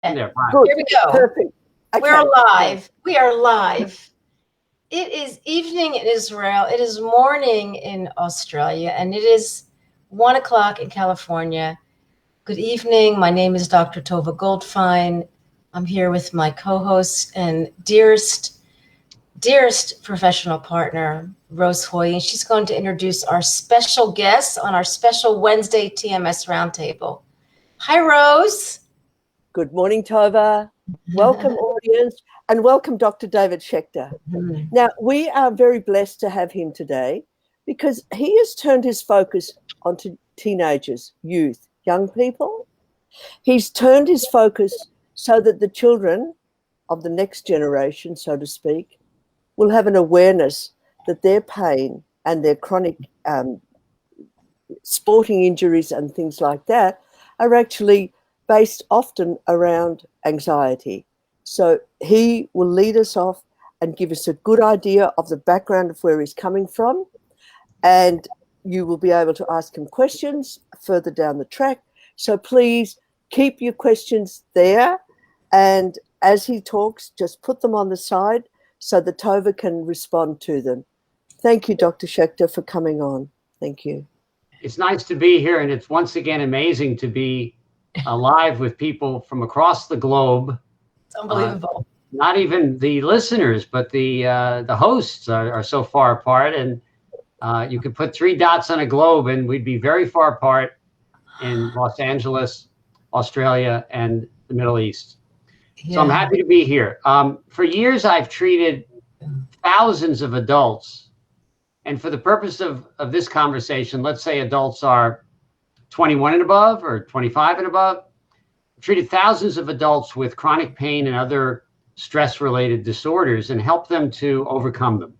There, Good. Here we go. Perfect. Okay. We're live. We are live. It is evening in Israel. It is morning in Australia, and it is 1 o'clock in California. Good evening. My name is Dr. Tova Goldfein. I'm here with my co-host and dearest professional partner, Rose Hoy, and she's going to introduce our special guests on our special Wednesday TMS RoundTable. Hi, Rose. Good morning, Tova. Welcome, audience, and welcome, Dr. David Schechter. Now, we are very blessed to have him today because he has turned his focus onto teenagers, youth, young people. He's turned his focus so that the children of the next generation, so to speak, will have an awareness that their pain and their chronic sporting injuries and things like that are actually based often around anxiety. So he will lead us off and give us a good idea of the background of where he's coming from. And you will be able to ask him questions further down the track. So please keep your questions there. And as he talks, just put them on the side so that Tova can respond to them. Thank you, Dr. Schechter, for coming on. Thank you. it's nice to be here, and it's once again amazing to be alive with people from across the globe. It's unbelievable. Not even the listeners, but the hosts are so far apart, and you could put 3 dots on a globe, and we'd be very far apart in Los Angeles, Australia, and the Middle East. Yeah. So I'm happy to be here. For years, I've treated thousands of adults, and for the purpose of this conversation, let's say adults are 21 and above or 25 and above. I've treated thousands of adults with chronic pain and other stress-related disorders and helped them to overcome them.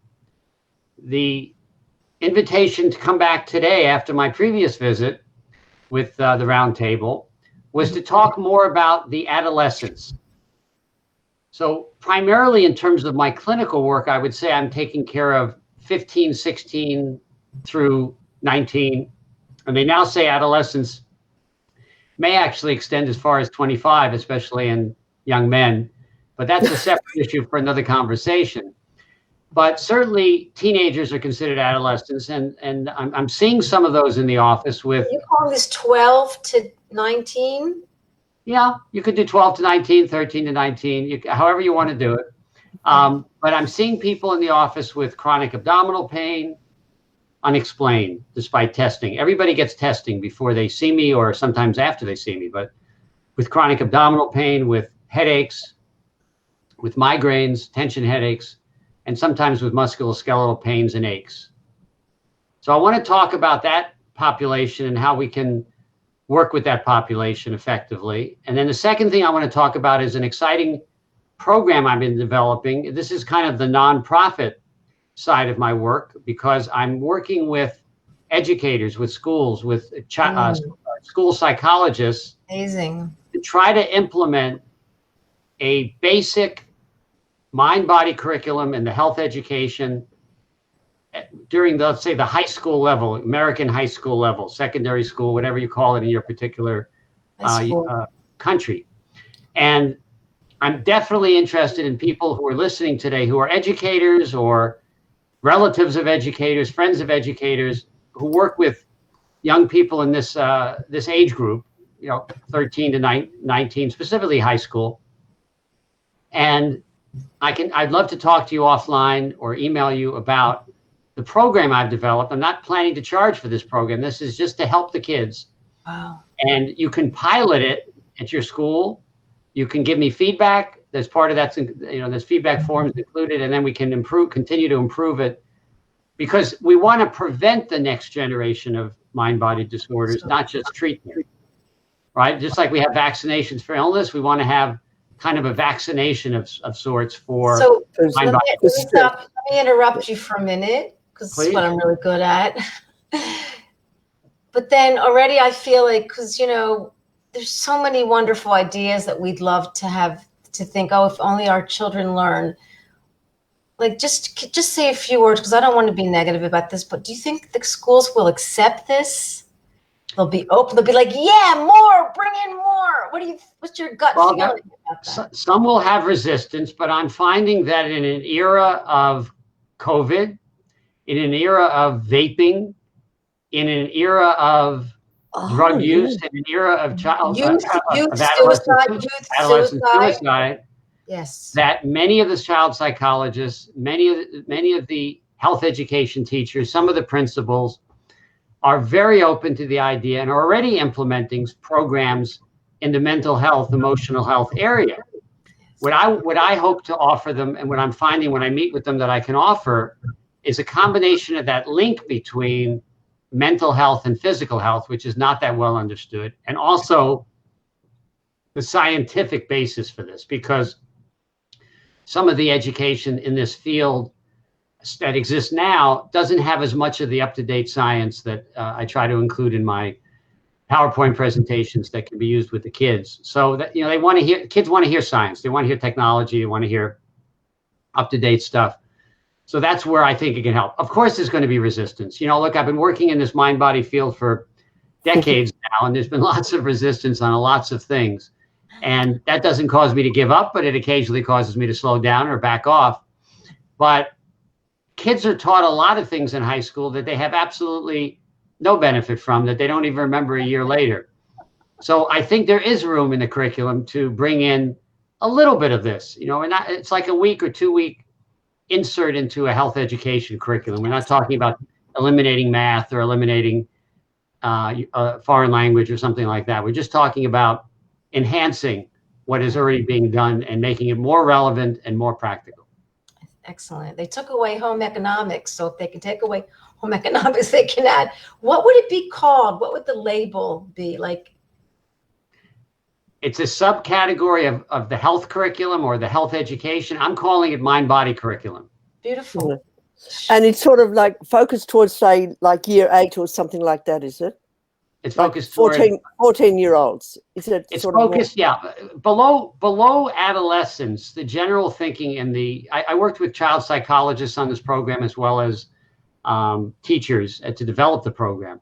The invitation to come back today after my previous visit with the roundtable was to talk more about the adolescents. So primarily in terms of my clinical work, I would say I'm taking care of 15, 16 through 19. And they now say adolescents may actually extend as far as 25, especially in young men. But that's a separate issue for another conversation. But certainly teenagers are considered adolescents. And I'm seeing some of those in the office with... You call this 12 to 19? Yeah, you could do 12 to 19, 13 to 19, however you want to do it. But I'm seeing people in the office with chronic abdominal pain, unexplained, despite testing. Everybody gets testing before they see me or sometimes after they see me, but with chronic abdominal pain, with headaches, with migraines, tension headaches, and sometimes with musculoskeletal pains and aches. So I want to talk about that population and how we can work with that population effectively. And then the second thing I want to talk about is an exciting program I've been developing. This is kind of the nonprofit side of my work because I'm working with educators, with schools, with school psychologists. Amazing. To try to implement a basic mind-body curriculum in the health education during the, let's say, the high school level, American high school level, secondary school, whatever you call it in your particular country. And I'm definitely interested in people who are listening today who are educators or relatives of educators, friends of educators who work with young people in this this age group, 13 to 19, specifically high school. And I'd love to talk to you offline or email you about the program I've developed. I'm not planning to charge for this program. This is just to help the kids. Wow. And you can pilot it at your school. You can give me feedback. There's part of that, there's feedback forms included, and then we can continue to improve it because we want to prevent the next generation of mind-body disorders, not just treat them, right? Just like we have vaccinations for illness, we want to have kind of a vaccination of sorts for mind-body disorders. Let me interrupt you for a minute because it's what I'm really good at. But then already I feel like, because, there's so many wonderful ideas that we'd love to have to think, if only our children learn. Like, just say a few words, because I don't want to be negative about this, but do you think the schools will accept this? They'll be open. They'll be like, yeah, more, bring in more. What's your gut feeling about that? Some will have resistance, but I'm finding that in an era of COVID, in an era of vaping, in an era of drug use, in an era of adolescent suicide, yes, that many of the child psychologists, many of the health education teachers, some of the principals are very open to the idea and are already implementing programs in the mental health, emotional health area. What I hope to offer them, and what I'm finding when I meet with them that I can offer, is a combination of that link between mental health and physical health, which is not that well understood, and also the scientific basis for this, because some of the education in this field that exists now doesn't have as much of the up-to-date science that I try to include in my PowerPoint presentations that can be used with the kids. So that, you know, kids want to hear science, they want to hear technology, they want to hear up-to-date stuff. So that's where I think it can help. Of course, there's going to be resistance. You know, look, I've been working in this mind-body field for decades now, and there's been lots of resistance on lots of things. And that doesn't cause me to give up, but it occasionally causes me to slow down or back off. But kids are taught a lot of things in high school that they have absolutely no benefit from, that they don't even remember a year later. So I think there is room in the curriculum to bring in a little bit of this, you know, and it's like a week or 2 week insert into a health education curriculum. We're not talking about eliminating math or eliminating foreign language or something like that. We're just talking about enhancing what is already being done and making it more relevant and more practical. Excellent. They took away home economics. So if they can take away home economics, they can add. What would it be called? What would the label be? Like, it's a subcategory of the health curriculum or the health education. I'm calling it mind-body curriculum. Beautiful. And it's sort of like focused towards, say, like year 8 or something like that, is it? It's like focused 14-year-olds. Is it? It's sort focused, yeah. Below adolescence, the general thinking in I worked with child psychologists on this program as well as teachers to develop the program.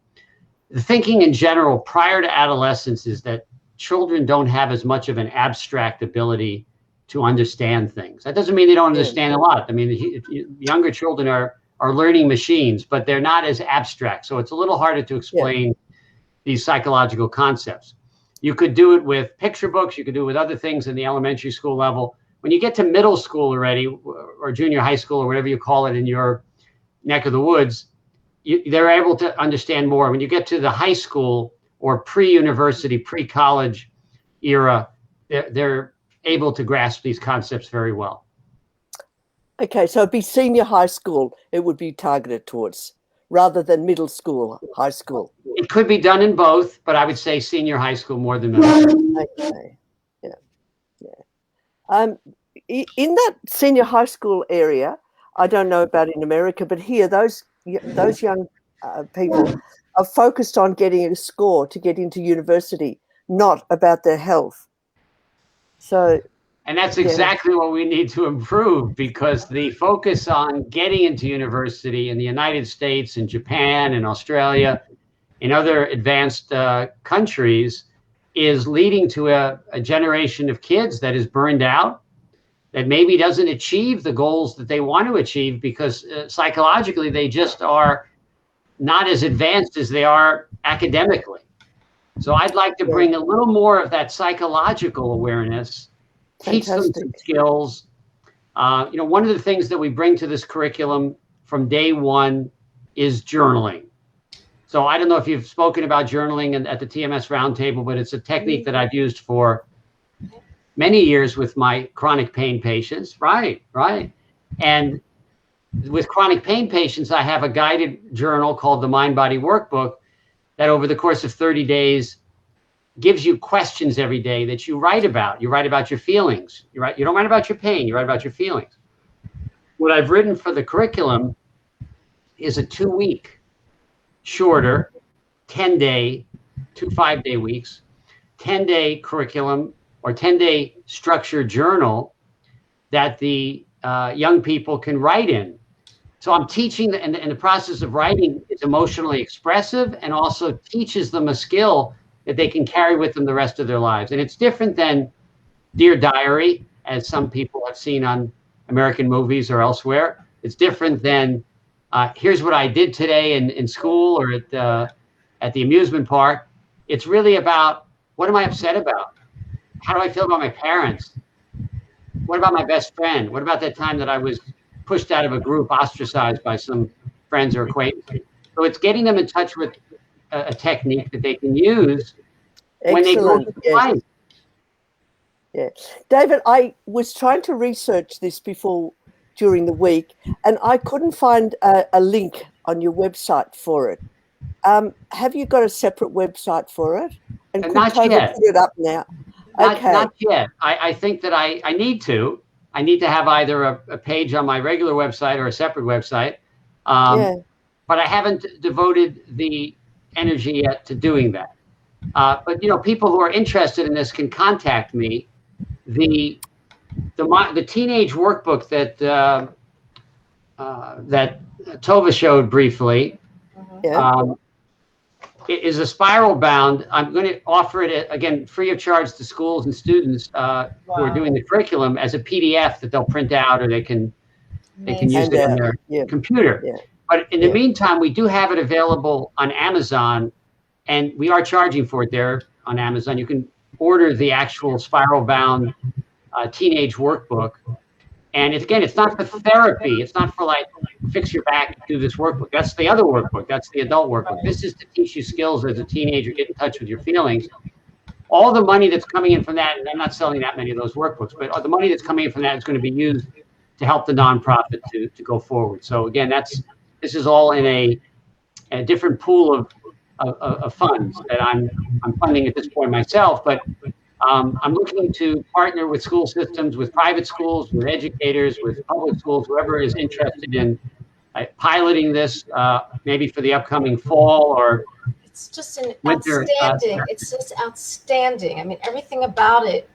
The thinking in general prior to adolescence is that children don't have as much of an abstract ability to understand things. That doesn't mean they don't understand a lot. I mean, younger children are learning machines, but they're not as abstract. So it's a little harder to explain these psychological concepts. You could do it with picture books. You could do it with other things in the elementary school level. When you get to middle school already, or junior high school, or whatever you call it in your neck of the woods, they're able to understand more. When you get to the high school or pre-university, pre-college era, they're able to grasp these concepts very well. Okay, so it'd be senior high school it would be targeted towards, rather than middle school, high school. It could be done in both, but I would say senior high school more than middle school. Okay, in that senior high school area, I don't know about in America, but here those young people are focused on getting a score to get into university, not about their health. So, and that's exactly what we need to improve, because the focus on getting into university in the United States and Japan and Australia, in other advanced countries, is leading to a generation of kids that is burned out, that maybe doesn't achieve the goals that they want to achieve because psychologically they just are not as advanced as they are academically. So I'd like to bring a little more of that psychological awareness, teach them some skills. You know, one of the things that we bring to this curriculum from day one is journaling. So I don't know if you've spoken about journaling at the TMS RoundTable, but it's a technique that I've used for many years with my chronic pain patients. Right. And with chronic pain patients, I have a guided journal called the Mind Body Workbook that over the course of 30 days gives you questions every day that you write about. You write about your feelings. You don't write about your pain, you write about your feelings. What I've written for the curriculum is a 2-week, shorter, 10-day, 2 5-day weeks, 10-day curriculum or 10-day structured journal that the young people can write in. So I'm teaching, and the process of writing is emotionally expressive and also teaches them a skill that they can carry with them the rest of their lives. And it's different than Dear Diary, as some people have seen on American movies or elsewhere. It's different than here's what I did today in school or at the amusement park. It's really about, what am I upset about? How do I feel about my parents? What about my best friend? What about that time that I was pushed out of a group, ostracized by some friends or acquaintances? So it's getting them in touch with a technique that they can use when they go through life. Yeah. David, I was trying to research this before during the week, and I couldn't find a link on your website for it. Have you got a separate website for it? And could Toby put it up now? Not yet. I think that I need to. I need to have either a page on my regular website or a separate website. But I haven't devoted the energy yet to doing that. But people who are interested in this can contact me. The teenage workbook that that Tova showed briefly is a spiral bound. I'm going to offer it again free of charge to schools and students who are doing the curriculum as a PDF that they'll print out, or they can use it on their computer. But in the meantime, we do have it available on Amazon, and we are charging for it there on Amazon. You can order the actual spiral bound teenage workbook. And it's not for therapy. It's not for like, fix your back, do this workbook. That's the other workbook. That's the adult workbook. This is to teach you skills as a teenager, get in touch with your feelings. All the money that's coming in from that, and I'm not selling that many of those workbooks, but the money that's coming in from that is going to be used to help the nonprofit to go forward. So again, this is all in a different pool of funds that I'm funding at this point myself, but I'm looking to partner with school systems, with private schools, with educators, with public schools, whoever is interested in piloting this, maybe for the upcoming fall or it's just an winter. Outstanding. It's just outstanding. I mean, everything about it.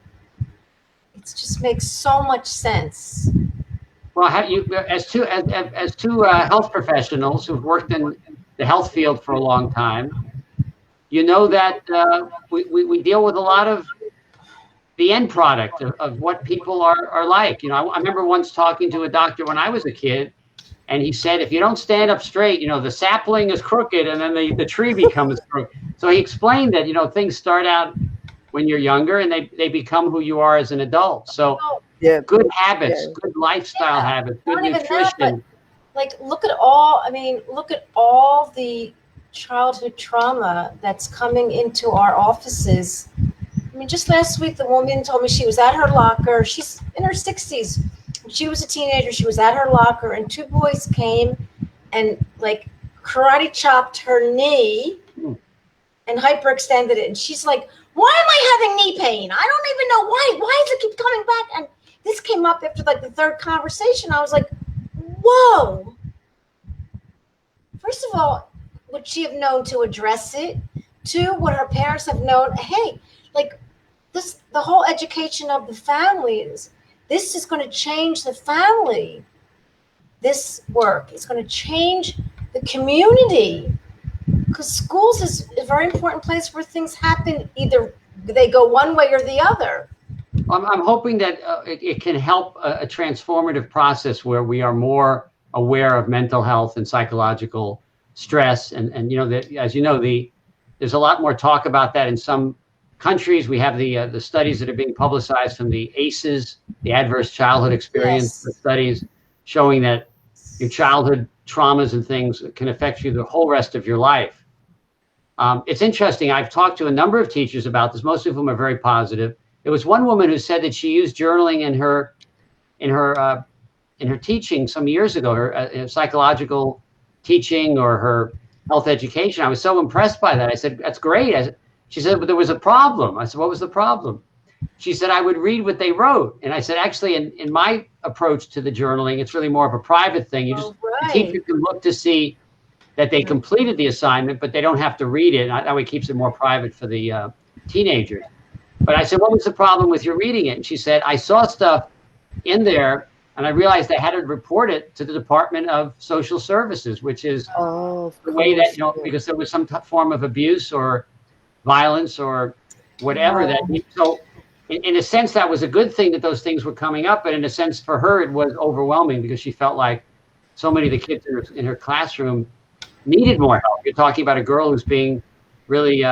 It just makes so much sense. Well, as two health professionals who've worked in the health field for a long time, you know that we deal with a lot of the end product of what people are like. I remember once talking to a doctor when I was a kid, and he said, if you don't stand up straight, the sapling is crooked and then the tree becomes crooked. So he explained that, things start out when you're younger and they become who you are as an adult. So good habits, good lifestyle habits, good nutrition. Look at all the childhood trauma that's coming into our offices. I mean, just last week, the woman told me she was at her locker. She's in her 60s. She was a teenager. She was at her locker, and two boys came and karate chopped her knee and hyperextended it. And she's like, why am I having knee pain? I don't even know why. Why does it keep coming back? And this came up after the third conversation. I was like, whoa. First of all, would she have known to address it? Two, would her parents have known, hey, the whole education of the families, this is going to change the family. This work is going to change the community, because schools is a very important place where things happen. Either they go one way or the other. I'm hoping that it can help a transformative process where we are more aware of mental health and psychological stress. And as there's a lot more talk about that in some countries. We have the studies that are being publicized from the ACEs, the Adverse Childhood Experience studies, showing that your childhood traumas and things can affect you the whole rest of your life. It's interesting. I've talked to a number of teachers about this. Most of whom are very positive. There was one woman who said that she used journaling in her teaching some years ago, her psychological teaching or her health education. I was so impressed by that. I said, that's great. She said, but there was a problem. I said, what was the problem? She said, I would read what they wrote. And I said, actually, in my approach to the journaling, it's really more of a private thing. The teacher can look to see that they completed the assignment, but they don't have to read it. That way it keeps it more private for the teenagers. But I said, what was the problem with your reading it? And she said, I saw stuff in there And I realized I had to report it to the Department of Social Services, which is the way that, because there was some form of abuse or violence or whatever so in a sense, that was a good thing that those things were coming up. But in a sense, for her, it was overwhelming because she felt like so many of the kids in her classroom needed more help. You're talking about a girl who's being really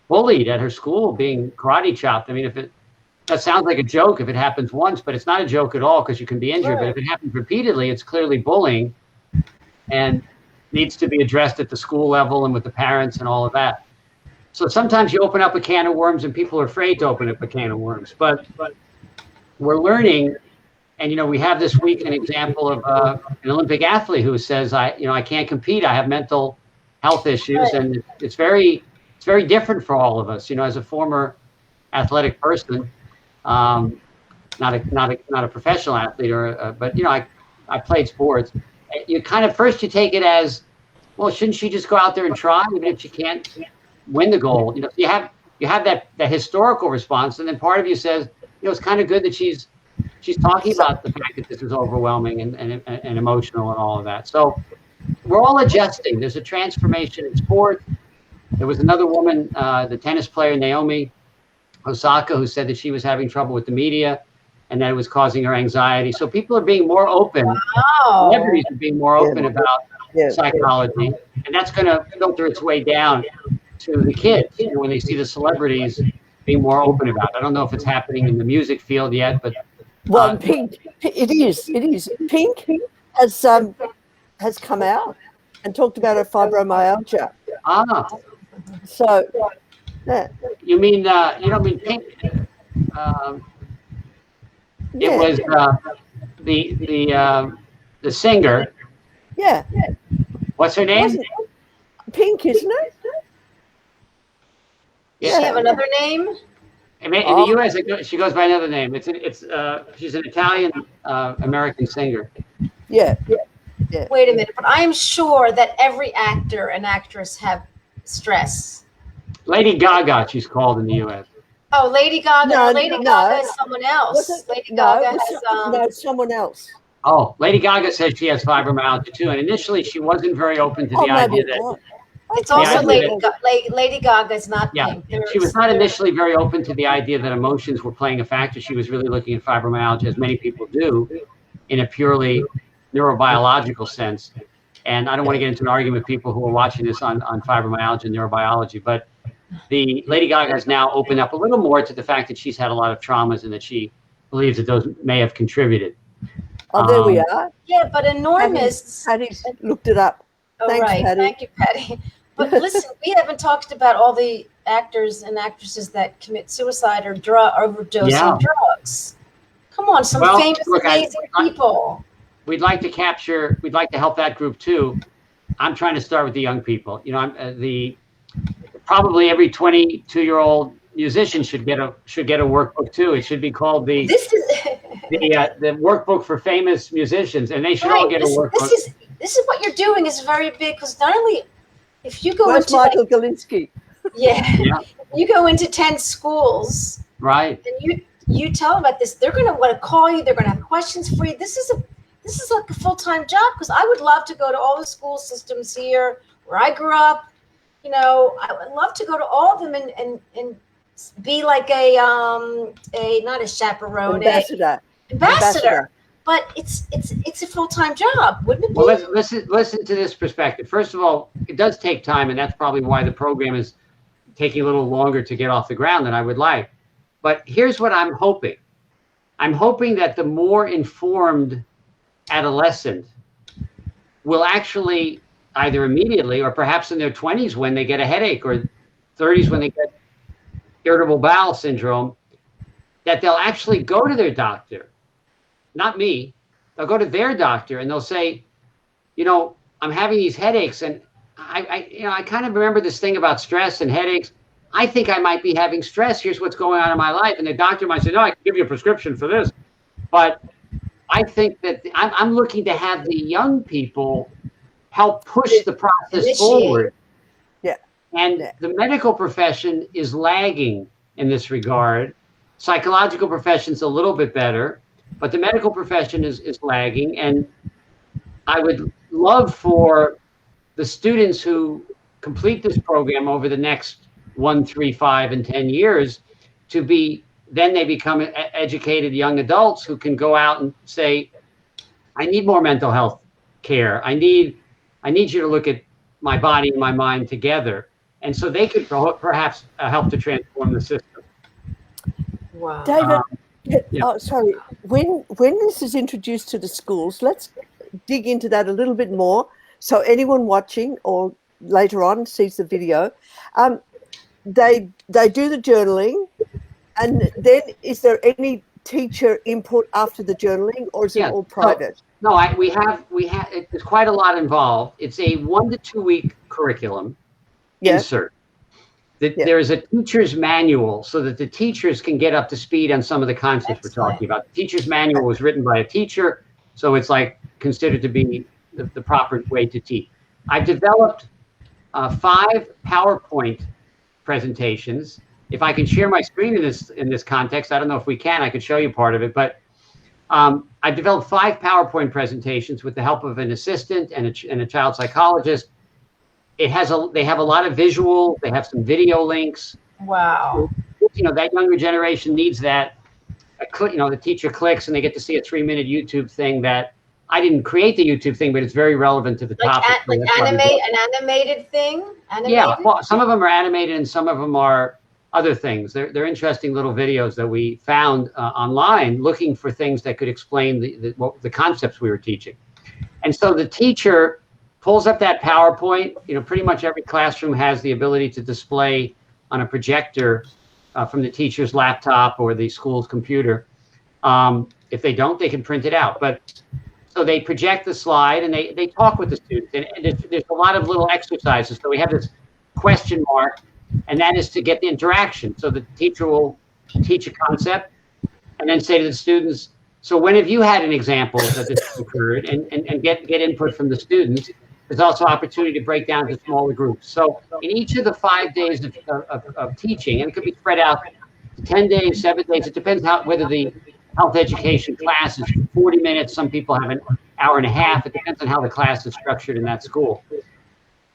bullied at her school, being karate chopped. I mean, that sounds like a joke if it happens once, but it's not a joke at all because you can be injured. Right. But if it happens repeatedly, it's clearly bullying and needs to be addressed at the school level and with the parents and all of that. So sometimes you open up a can of worms and people are afraid to open up a can of worms. But we're learning, and we have this week an example of an Olympic athlete who says, I can't compete. I have mental health issues, right. And it's very different for all of us. As a former athletic person. Not a professional athlete, but I played sports. You kind of first you take it as, well, shouldn't she just go out there and try even if she can't win the goal? You have that historical response, and then part of you says, it's kind of good that she's talking about the fact that this is overwhelming and emotional and all of that. So we're all adjusting. There's a transformation in sport. There was another woman, the tennis player Naomi Osaka, who said that she was having trouble with the media and that it was causing her anxiety. So people are being more open. Wow. Celebrities are being more open about psychology, and that's going to filter its way down to the kids when they see the celebrities being more open about it. I don't know if it's happening in the music field yet, but Pink, it is. Pink has come out and talked about her fibromyalgia. So. Yeah. You mean you don't mean Pink? It was the singer. Yeah. What's her name? Pink, isn't it? Yeah. Does she have another name? In the U.S., she goes by another name. She's an Italian American singer. Yeah. Wait a minute, but I am sure that every actor and actress have stress. Lady Gaga, she's called in the U.S. Oh, Lady Gaga. No, Lady Gaga is someone else. Lady Gaga has someone else. Oh, Lady Gaga says she has fibromyalgia too, and initially she wasn't very open to the idea that. It's also Lady Gaga is not Pink. She was not initially very open to the idea that emotions were playing a factor. She was really looking at fibromyalgia, as many people do, in a purely neurobiological sense. And I don't want to get into an argument with people who are watching this on fibromyalgia and neurobiology, but the Lady Gaga has now opened up a little more to the fact that she's had a lot of traumas and that she believes that those may have contributed. Oh, there we are. Yeah, but enormous. Patty's looked it up. Oh, thanks, right. Patty. Thank you, Patty. But listen, we haven't talked about all the actors and actresses that commit suicide or overdose on drugs. Come on, some famous, amazing people. We'd like to help that group too. I'm trying to start with the young people. Probably every 22-year-old musician should get a workbook too. It should be called the workbook for famous musicians, and they should all get a workbook. This is what you're doing is very big, because not only if you go into Michael Galinsky, you go into 10 schools, right, and you tell them about this, they're going to want to call you. They're going to have questions for you. This is like a full-time job, because I would love to go to all the school systems here where I grew up. I would love to go to all of them and be like a not a chaperone, ambassador. But it's a full-time job, wouldn't it be? Well, listen to this perspective. First of all, it does take time, and that's probably why the program is taking a little longer to get off the ground than I would like. But here's what I'm hoping. I'm hoping that the more informed adolescent will actually either immediately or perhaps in their 20s when they get a headache, or 30s when they get irritable bowel syndrome, that they'll actually go to their doctor. Not me. They'll go to their doctor and they'll say, I'm having these headaches, and I kind of remember this thing about stress and headaches. I think I might be having stress. Here's what's going on in my life. And the doctor might say, no, I can give you a prescription for this. But I think that I'm looking to have the young people help push the process forward. Yeah. And the medical profession is lagging in this regard. Psychological profession's a little bit better. but the medical profession is lagging. And I would love for the students who complete this program over the next 1, 3, 5, and 10 years to be, then they become educated young adults who can go out and say, I need more mental health care. I need you to look at my body and my mind together. And so they could perhaps help to transform the system. Wow. David, yeah. Sorry, when this is introduced to the schools, let's dig into that a little bit more. So anyone watching or later on sees the video, they do the journaling, and then is there any teacher input after the journaling, or is it all private? No, we have there's quite a lot involved. It's a 1 to 2 week curriculum insert. There is a teacher's manual so that the teachers can get up to speed on some of the concepts we're talking about. The teacher's manual was written by a teacher, so it's like considered to be the proper way to teach. I've developed 5 PowerPoint presentations. If I can share my screen in this context, I don't know if we can. I could show you part of it, but I've developed 5 PowerPoint presentations with the help of an assistant and a child psychologist. They have a lot of visual. They have some video links. Wow. You know, that younger generation needs that. The teacher clicks and they get to see a 3-minute YouTube thing that I didn't create the YouTube thing, but it's very relevant to the topic. An animated thing? Animated? Yeah, well, some of them are animated and some of them are other things. They're interesting little videos that we found online looking for things that could explain the concepts we were teaching. And so the teacher pulls up that PowerPoint. Pretty much every classroom has the ability to display on a projector from the teacher's laptop or the school's computer. If they don't, they can print it out. So they project the slide and they talk with the students. And there's a lot of little exercises. So we have this question mark, and that is to get the interaction. So the teacher will teach a concept and then say to the students, so when have you had an example that this occurred, and get input from the students. There's also opportunity to break down into smaller groups. So in each of the 5 days of teaching, and it could be spread out to 10 days, 7 days, it depends whether the health education class is 40 minutes. Some people have an hour and a half. It depends on how the class is structured in that school.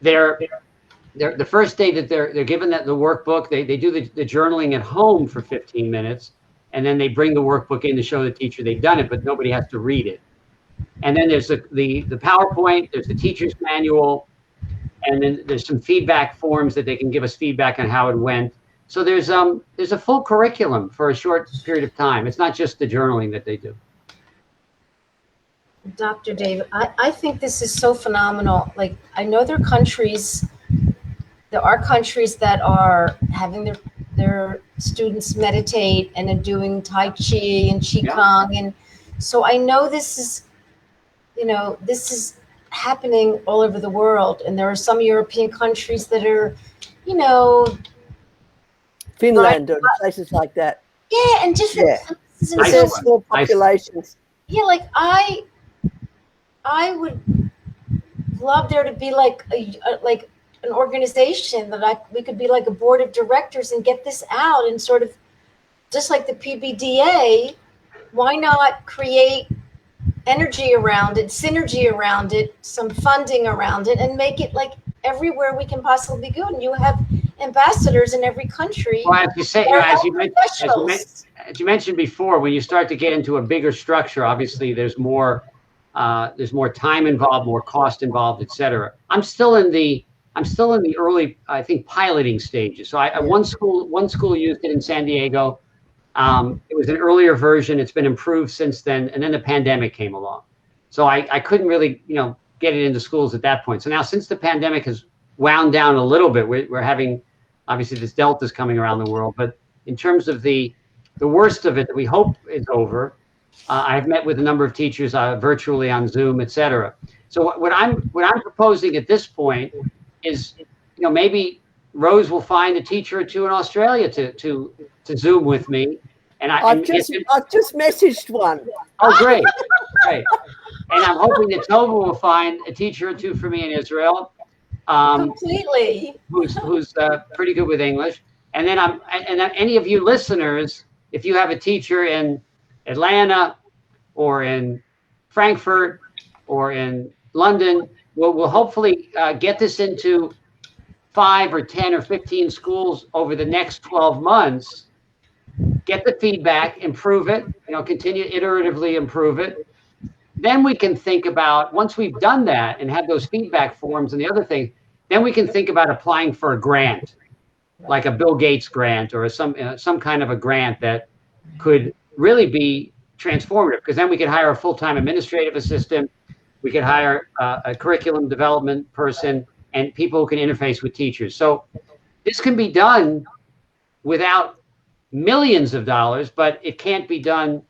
The first day that they're given the workbook, they do the journaling at home for 15 minutes, and then they bring the workbook in to show the teacher they've done it, but nobody has to read it. And then there's the PowerPoint, there's the teacher's manual, and then there's some feedback forms that they can give us feedback on how it went. So there's a full curriculum for a short period of time. It's not just the journaling that they do. Dr. David, I think this is so phenomenal. Like, I know there are countries that are having their students meditate and are doing Tai Chi and Qigong. And so I know this is happening all over the world. And there are some European countries that are, Finland or places like that. Yeah, and different places. And so, small populations. Yeah, like I would love there to be like an organization that we could be like a board of directors and get this out, and sort of just like the PBDA, why not create energy around it, synergy around it, some funding around it, and make it like everywhere we can possibly go. And you have ambassadors in every country. Well, as you say, as you mentioned before, when you start to get into a bigger structure, obviously there's more time involved, more cost involved, etc. I'm still in the early, I think, piloting stages. So one school used it in San Diego. It was an earlier version. It's been improved since then, and then the pandemic came along. So I couldn't really, get it into schools at that point. So now, since the pandemic has wound down a little bit, we're having, obviously, this Delta's coming around the world. But in terms of the worst of it that we hope is over, I've met with a number of teachers virtually on Zoom, etc. So what I'm proposing at this point is, maybe Rose will find a teacher or two in Australia to Zoom with me. And I've just messaged one. Oh, great. And I'm hoping that Tova will find a teacher or two for me in Israel. Completely. Who's pretty good with English. And then any of you listeners, if you have a teacher in Atlanta, or in Frankfurt or in London. We'll hopefully get this into 5 or 10 or 15 schools over the next 12 months, get the feedback, improve it, continue to iteratively improve it. Then we can think about, once we've done that and have those feedback forms and the other thing, then we can think about applying for a grant, like a Bill Gates grant or some kind of a grant that could really be transformative, because then we could hire a full-time administrative assistant, we could hire a curriculum development person, and people who can interface with teachers. So this can be done without millions of dollars, but it can't be done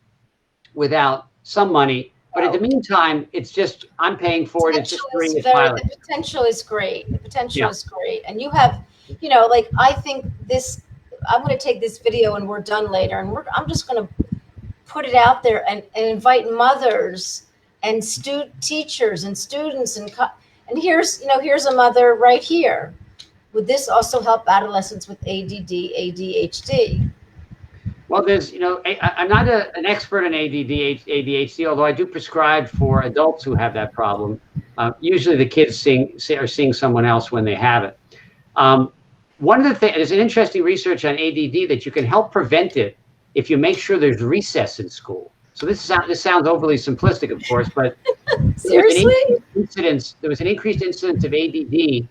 without some money. But in the meantime, it's just, I'm paying for it. It's just doing this pilot. The potential is great. The potential is great. And you have, like, I think this, I'm going to take this video and we're done later. And I'm just going to put it out there and invite mothers and teachers and students. And here's a mother right here. Would this also help adolescents with ADD, ADHD? Well, there's, I'm not an expert in ADD, ADHD, although I do prescribe for adults who have that problem. Usually the kids are seeing someone else when they have it. One of the things, there's an interesting research on ADD that you can help prevent it if you make sure there's recess in school. So this sounds overly simplistic, of course, but seriously, there was an increased incidence of ADD,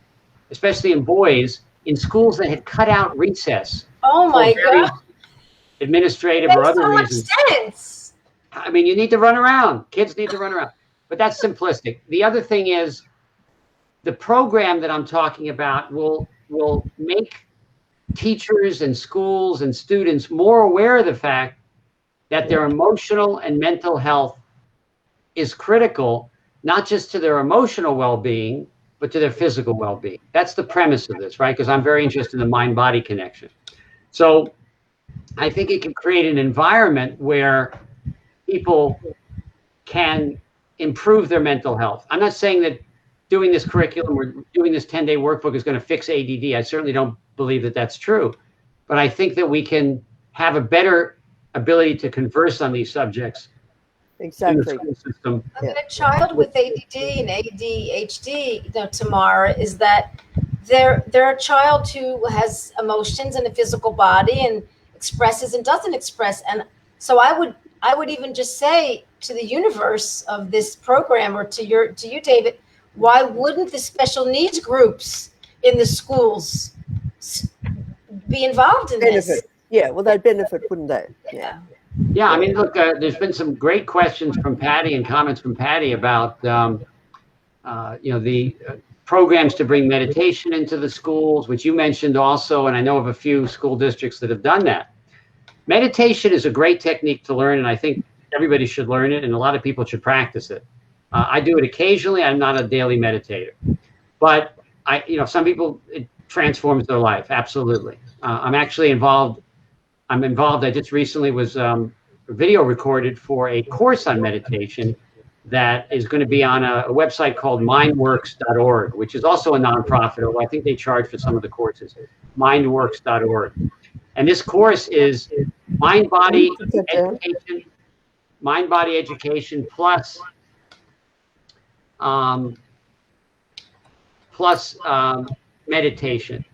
especially in boys, in schools that had cut out recess. Oh my God. Administrative or other reasons. Sense. I mean, you need to run around. Kids need to run around. But that's simplistic. The other thing is, the program that I'm talking about will make teachers and schools and students more aware of the fact that their emotional and mental health is critical, not just to their emotional well-being, but to their physical well-being. That's the premise of this, right? Because I'm very interested in the mind-body connection. So I think it can create an environment where people can improve their mental health. I'm not saying that doing this curriculum or doing this 10-day workbook is going to fix ADD. I certainly don't believe that that's true. But I think that we can have a better ability to converse on these subjects. Exactly. In the school system. I mean, a child with ADD and ADHD, Tamara, is that they're a child who has emotions and a physical body and expresses and doesn't express. And so I would even just say to the universe of this program, or to you, David, why wouldn't the special needs groups in the schools be involved in this? Yeah, well, they'd benefit, wouldn't they? Yeah. Yeah, I mean, look, there's been some great questions from Patty and comments from Patty about, the programs to bring meditation into the schools, which you mentioned also, and I know of a few school districts that have done that. Meditation is a great technique to learn, and I think everybody should learn it, and a lot of people should practice it. I do it occasionally. I'm not a daily meditator, but some people, it transforms their life. Absolutely. I'm actually involved. I just recently was video recorded for a course on meditation that is going to be on a website called mindworks.org, which is also a nonprofit, although I think they charge for some of the courses, mindworks.org. And this course is mind-body education plus meditation.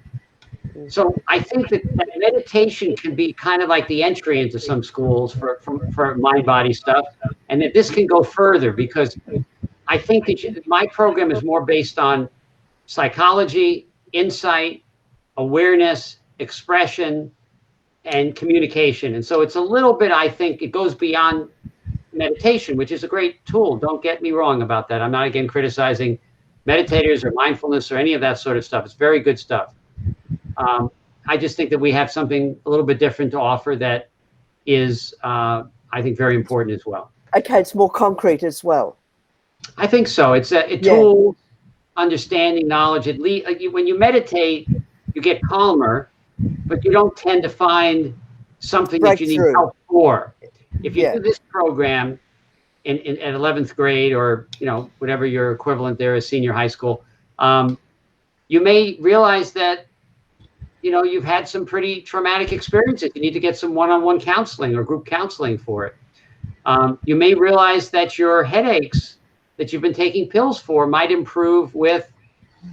So I think that meditation can be kind of like the entry into some schools for mind-body stuff, and that this can go further, because I think that my program is more based on psychology, insight, awareness, expression, and communication. And so it's a little bit, I think it goes beyond meditation, which is a great tool. Don't get me wrong about that. I'm not, again, criticizing meditators or mindfulness or any of that sort of stuff. It's very good stuff. I just think that we have something a little bit different to offer that is, I think, very important as well. Okay, it's more concrete as well. I think so. It's a tool, understanding, knowledge. When you meditate, you get calmer, but you don't tend to find something that you need help for. If you do this program at 11th grade, or whatever your equivalent there is, senior high school, you may realize that you've had some pretty traumatic experiences. You need to get some one-on-one counseling or group counseling for it. You may realize that your headaches that you've been taking pills for might improve with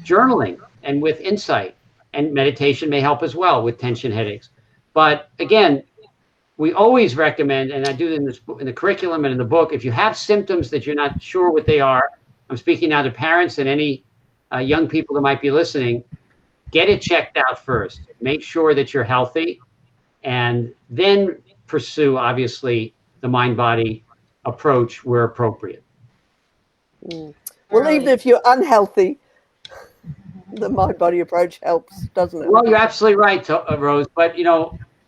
journaling and with insight, and meditation may help as well with tension headaches. But again, we always recommend, and I do in the curriculum and in the book, if you have symptoms that you're not sure what they are, I'm speaking now to parents and any young people that might be listening, get it checked out first. Make sure that you're healthy, and then pursue, obviously, the mind-body approach where appropriate. Well, even if you're unhealthy, the mind-body approach helps, doesn't it? Well, you're absolutely right, Rose. But,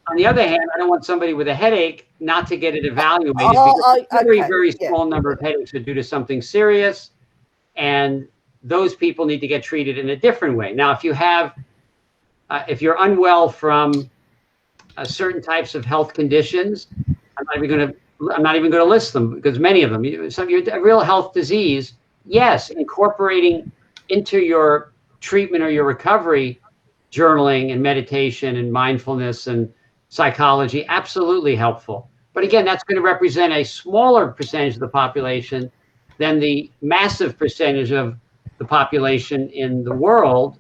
on the other hand, I don't want somebody with a headache not to get it evaluated, because a very small number of headaches are due to something serious, and those people need to get treated in a different way. Now, if you're unwell from certain types of health conditions, I'm not even going to list them, because many of them, a real health disease, yes, incorporating into your treatment or your recovery journaling and meditation and mindfulness and psychology, absolutely helpful. But again, that's going to represent a smaller percentage of the population than the massive percentage of the population in the world.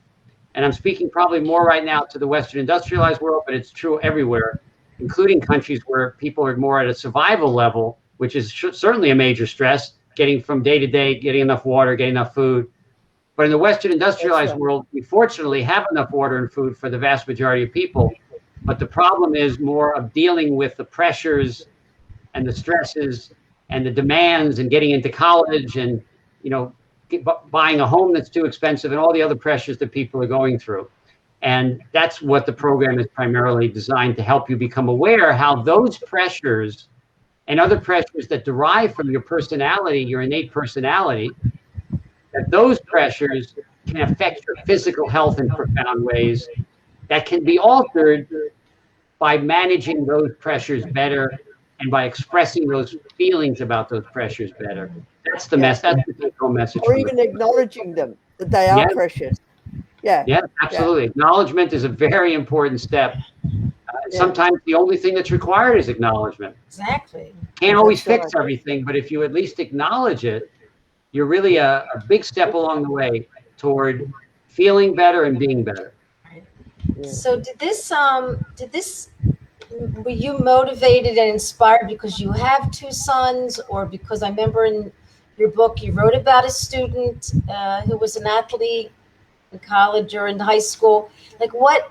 And I'm speaking probably more right now to the Western industrialized world, but it's true everywhere, including countries where people are more at a survival level, which is certainly a major stress, getting from day to day, getting enough water, getting enough food. But in the Western industrialized world, we fortunately have enough water and food for the vast majority of people. But the problem is more of dealing with the pressures and the stresses and the demands and getting into college and, buying a home that's too expensive and all the other pressures that people are going through. And that's what the program is primarily designed to help you become aware how those pressures and other pressures that derive from your personality, your innate personality, that those pressures can affect your physical health in profound ways that can be altered by managing those pressures better and by expressing those feelings about those pressures better. That's the message. That's the take-home message. Or even acknowledging them, that they are precious. Yeah. Yeah, absolutely. Yeah. Acknowledgement is a very important step. Sometimes the only thing that's required is acknowledgement. Exactly. Can't always fix everything, but if you at least acknowledge it, you're really a big step along the way toward feeling better and being better. Yeah. So were you motivated and inspired because you have two sons, or because I remember in your book you wrote about a student who was an athlete in college or in high school? Like what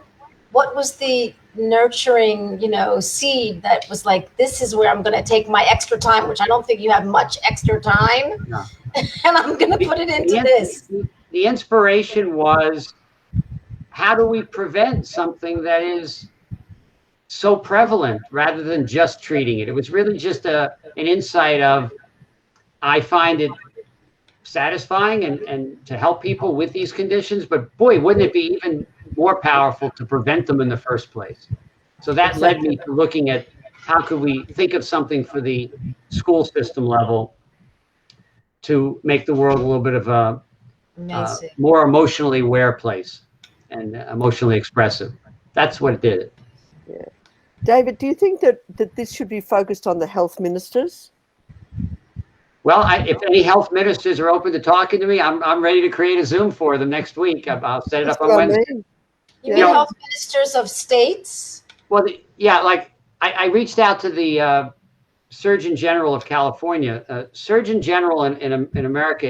was the nurturing, seed that was like, this is where I'm going to take my extra time, which I don't think you have much extra time, and I'm going to put it into this. The inspiration was, how do we prevent something that is so prevalent rather than just treating it? It was really just an insight of, I find it satisfying and to help people with these conditions, but boy, wouldn't it be even more powerful to prevent them in the first place? So that led me to looking at how could we think of something for the school system level to make the world a little bit of a more emotionally aware place and emotionally expressive. That's what it did. Yeah. David, do you think that this should be focused on the health ministers? Well, if any health ministers are open to talking to me, I'm ready to create a Zoom for them next week. I'll set it up on Wednesday. You mean health ministers of states? Well, I reached out to the Surgeon General of California. Surgeon General in America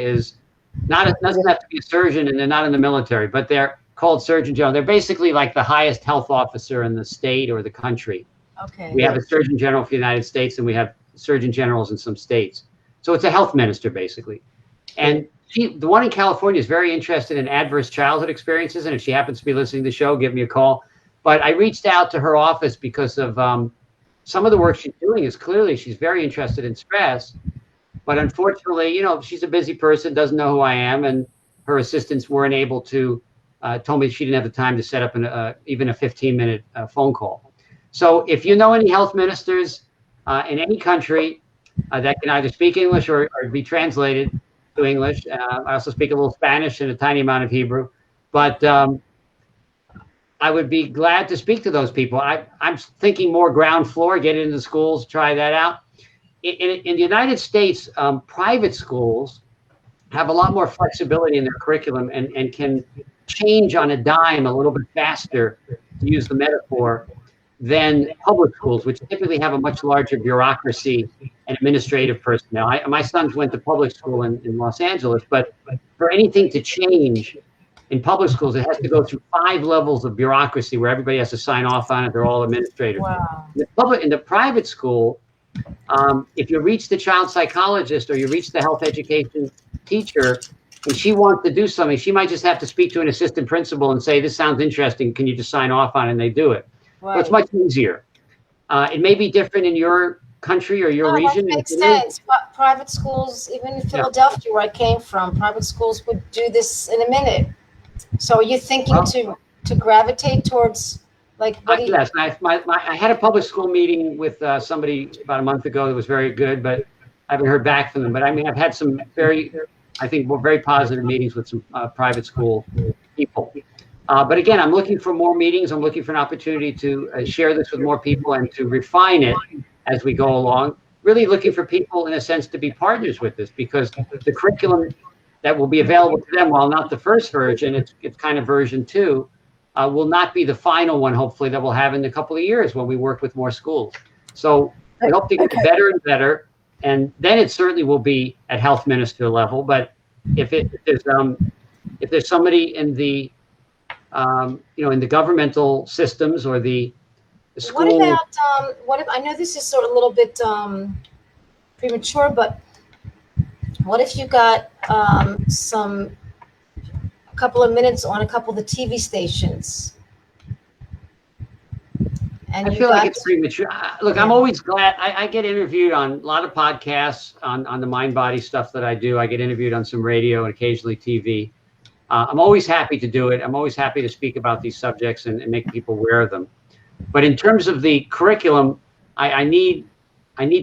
doesn't have to be a surgeon, and they're not in the military, but they're called Surgeon General. They're basically like the highest health officer in the state or the country. Okay. We have a Surgeon General for the United States, and we have Surgeon Generals in some states. So it's a health minister, basically. And the one in California is very interested in adverse childhood experiences. And if she happens to be listening to the show, give me a call. But I reached out to her office because of some of the work she's doing is clearly she's very interested in stress. But unfortunately, she's a busy person, doesn't know who I am. And her assistants weren't able to, told me she didn't have the time to set up even a 15-minute phone call. So if you know any health ministers in any country, that can either speak English or be translated to English. I also speak a little Spanish and a tiny amount of Hebrew. But I would be glad to speak to those people. I'm thinking more ground floor, get into schools, try that out. in the United States, private schools have a lot more flexibility in their curriculum and can change on a dime a little bit faster, to use the metaphor, than public schools, which typically have a much larger bureaucracy and administrative personnel. My sons went to public school in Los Angeles, but for anything to change in public schools, it has to go through 5 levels of bureaucracy where everybody has to sign off on it. They're all administrators. Wow. In the private school, if you reach the child psychologist or you reach the health education teacher and she wants to do something, she might just have to speak to an assistant principal and say, this sounds interesting, can you just sign off on it? And they do it. Right. So it's much easier. It may be different in your country or your region. That makes sense. Private schools, even in Philadelphia, where I came from, private schools would do this in a minute. So are you thinking to gravitate towards, like, what do you... Yes, I had a public school meeting with somebody about a month ago that was very good, but I haven't heard back from them. But I mean, I've had some very positive meetings with some private school people. But again, I'm looking for more meetings. I'm looking for an opportunity to share this with more people and to refine it as we go along. Really looking for people, in a sense, to be partners with this, because the curriculum that will be available to them, while not the first version, it's kind of version 2, will not be the final one, hopefully, that we'll have in a couple of years when we work with more schools. So I hope to get better and better, and then it certainly will be at health minister level. But if there's somebody in the in the governmental systems or the school. What if I know this is sort of a little bit premature, but what if you got a couple of minutes on a couple of the TV stations? And I feel like it's premature. Look, I'm always glad. I get interviewed on a lot of podcasts on the mind body stuff that I do. I get interviewed on some radio and occasionally TV. I'm always happy to do it. I'm always happy to speak about these subjects and make people aware of them. But in terms of the curriculum, I need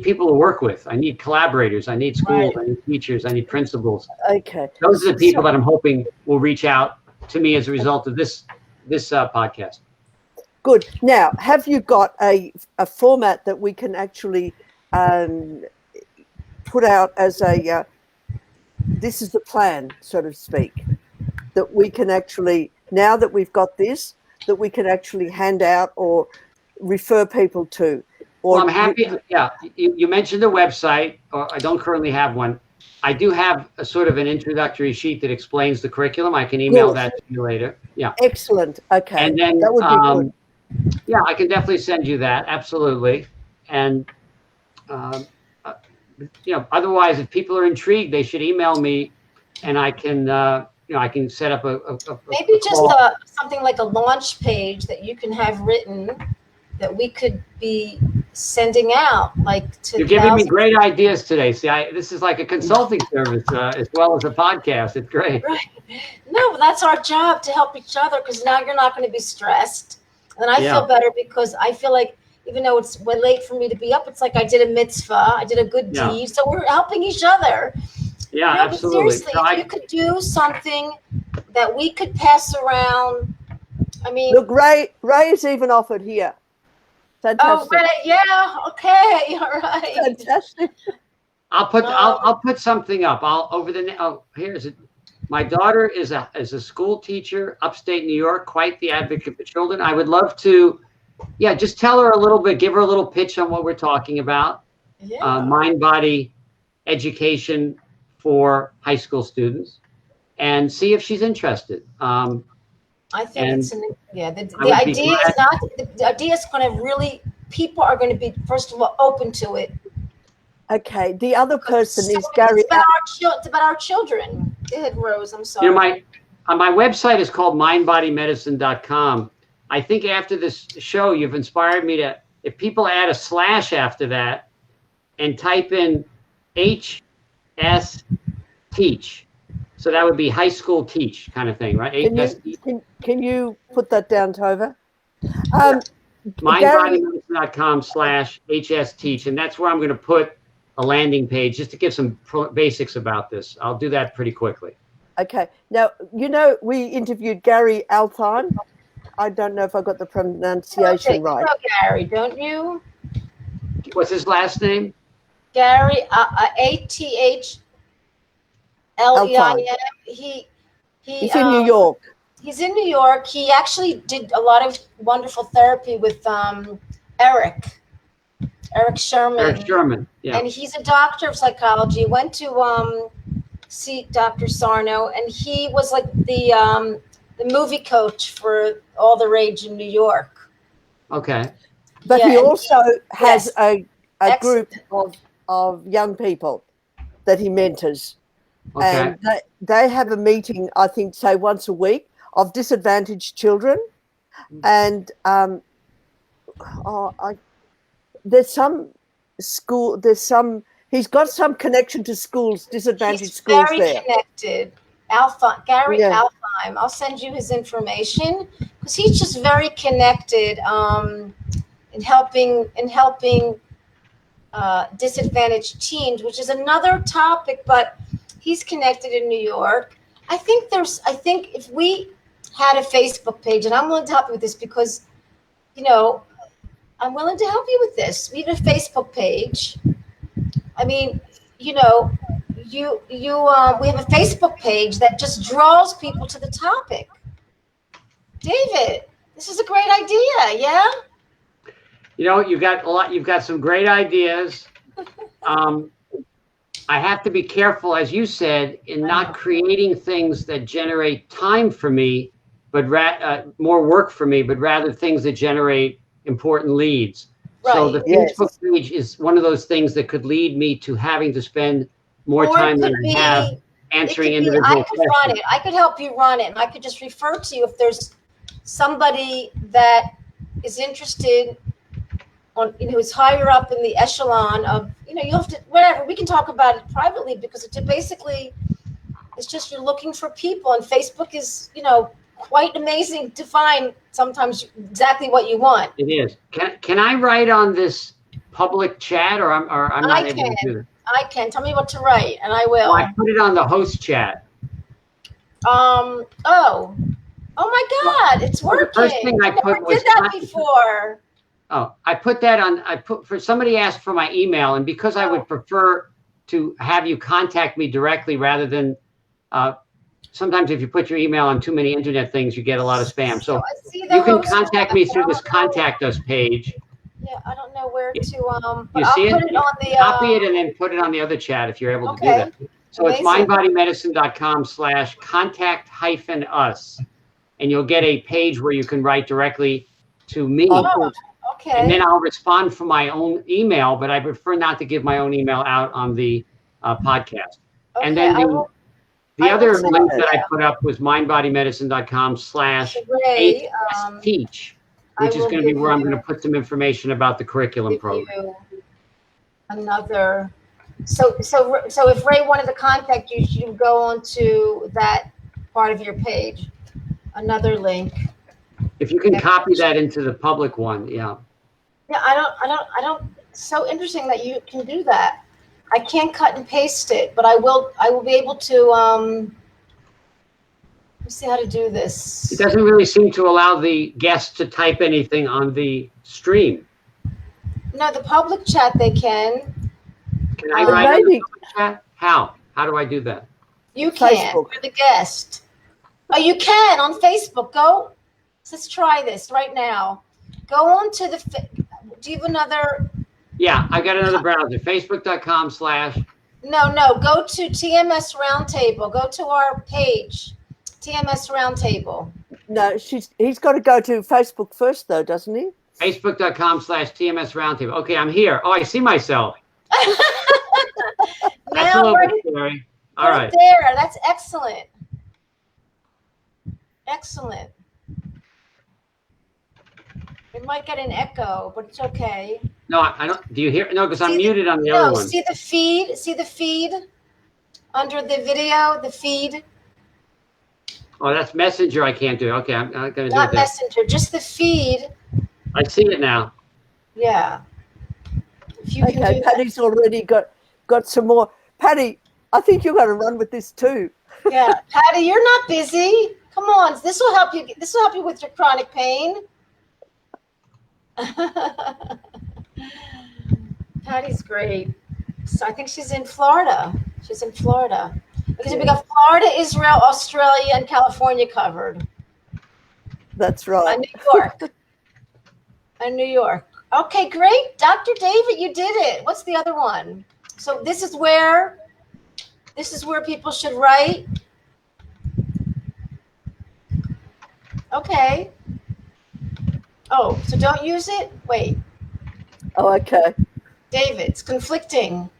people to work with. I need collaborators. I need schools. I need teachers. I need principals. Okay. Those are the people that I'm hoping will reach out to me as a result of this podcast. Good. Now, have you got a format that we can actually put out as a this is the plan, so to speak, that we can actually, now that we've got this, that we can actually hand out or refer people to? Or well, I'm happy. Yeah, you mentioned the website. Or I don't currently have one. I do have a sort of an introductory sheet that explains the curriculum. I can email that to you later. Yeah. Excellent. Okay. And then that would be good. Yeah, I can definitely send you that. Absolutely. And otherwise, if people are intrigued, they should email me, and I can I can set up a maybe just something like a launch page that you can have written that we could be sending out, like to. You're giving me great ideas today. See, this is like a consulting service as well as a podcast. It's great. Right. No, that's our job, to help each other, because now you're not going to be stressed, and I feel better because I feel like, even though it's way late for me to be up, it's like I did a mitzvah, I did a good deed, so we're helping each other. Yeah, absolutely. But seriously, if you could do something that we could pass around, I mean. Look, Ray is even offered here. Fantastic. Oh, yeah. Okay. All right. Fantastic. I'll put something up. Here's it. My daughter is a school teacher, upstate New York, quite the advocate for children. I would love to, just tell her a little bit, give her a little pitch on what we're talking about. Yeah. Mind body education for high school students, and see if she's interested. I think the idea is going to really, people are going to be, first of all, open to it. Okay. The other person is Gary. It's about our children. Go ahead, Rose. I'm sorry. My website is called mindbodymedicine.com. I think after this show, you've inspired me to, if people add a / after that and type in HS Teach. So that would be high school teach kind of thing, right? Can you put that down, Tova? Mindbodymedicine.com / HS Teach. And that's where I'm going to put a landing page just to give some basics about this. I'll do that pretty quickly. Okay. Now, we interviewed Gary Althine. I don't know if I got the pronunciation right. You know Gary, don't you? What's his last name? Gary, ATHLEIM. He's in New York. He's in New York. He actually did a lot of wonderful therapy with Eric Sherman. Eric Sherman, yeah. And he's a doctor of psychology. Went to see Dr. Sarno, and he was like the movie coach for All the Rage in New York. Okay. But Yeah, he also has yes. a group of young people that he mentors. Okay. And they have a meeting, I think, say once a week, of disadvantaged children. And there's some school, he's got some connection to schools, disadvantaged schools there. He's very connected. Gary Alfheim. I'll send you his information because he's just very connected in helping disadvantaged teens, which is another topic, but he's connected in New York. I think if we had a Facebook page, and I'm willing to help you with this because, I'm willing to help you with this. We have a Facebook page. I mean, we have a Facebook page that just draws people to the topic. David, this is a great idea. Yeah. You've got some great ideas. I have to be careful, as you said, in not creating things that generate time for me, but more work for me, but rather things that generate important leads. Right. So the Facebook page is one of those things that could lead me to having to spend more time than I have answering individual questions. I could help you run it, and I could just refer to you if there's somebody that is interested who's higher up in the echelon of, you have to, whatever, we can talk about it privately because it's just you're looking for people, and Facebook is, quite amazing to find sometimes exactly what you want. It is. Can I write on this public chat or I'm not able to do it? I can. Tell me what to write and I will. Well, I put it on the host chat. Oh my God, it's working. The first thing I never did that before. Oh, for somebody asked for my email, and because I would prefer to have you contact me directly rather than sometimes if you put your email on too many internet things, you get a lot of spam. So you can contact me through this contact us page. Yeah, I don't know where to, but you I'll see put it? it on the, copy it and then put it on the other chat if you're able to do that. So it's mindbodymedicine.com/contact-us, and you'll get a page where you can write directly to me. Oh, okay. And then I'll respond from my own email, but I prefer not to give my own email out on the podcast. Okay, and then the other link that I put up was mindbodymedicine.com/teach, which is going to be where I'm going to put some information about the curriculum program. Another. So if Ray wanted to contact you, you go on to that part of your page. Another link. If you can copy that into the public one, yeah. Yeah, I don't. So interesting that you can do that. I can't cut and paste it, but I will be able to. Let's see how to do this. It doesn't really seem to allow the guests to type anything on the stream. No, the public chat they can. Can I write in the public chat? How? How do I do that? You can. You're the guest. Oh, you can on Facebook. Go. Let's try this right now. Go on to the. Do you have another? Yeah, I got another browser. Facebook.com/ No. Go to TMS RoundTable. Go to our page, TMS RoundTable. No, he's got to go to Facebook first, though, doesn't he? Facebook.com/TMS RoundTable. Okay, I'm here. Oh, I see myself. That's a Now little bit scary. All right. There. That's excellent. Excellent. It might get an echo, but it's okay. No, I don't. Do you hear? No, because I'm muted on the other one. See the feed? See the feed under the video? The feed? Oh, that's Messenger. I can't do. Okay, I'm not going to do it. Not Messenger, just the feed. I see it now. Yeah. If you can do Patty's already got some more. Patty, I think you're going to run with this too. Yeah, Patty, you're not busy. Come on, this will help you. This will help you with your chronic pain. Patty's great. So I think she's in Florida. She's in Florida. Because we got Florida, Israel, Australia, and California covered. That's right. And New York. And New York. Okay, great. Dr. David, you did it. What's the other one? So this is where people should write. Okay. Oh, so don't use it? Wait. Oh, okay. David, it's conflicting.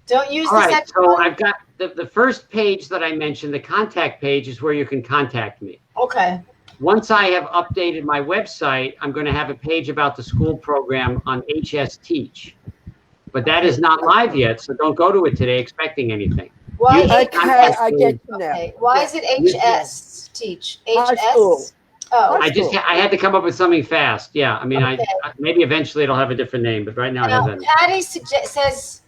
Don't use All the right, second so one? I've got the first page that I mentioned, the contact page, is where you can contact me. Okay. Once I have updated my website, I'm going to have a page about the school program on HS Teach. But that is not live yet, so don't go to it today expecting anything. Why? Okay, contact I me. get you now. Okay. Why is it HS Teach? High school. HS? Oh, I had to come up with something fast. Yeah, I mean, Okay. I maybe eventually it'll have a different name, but right now it now has that. Patty says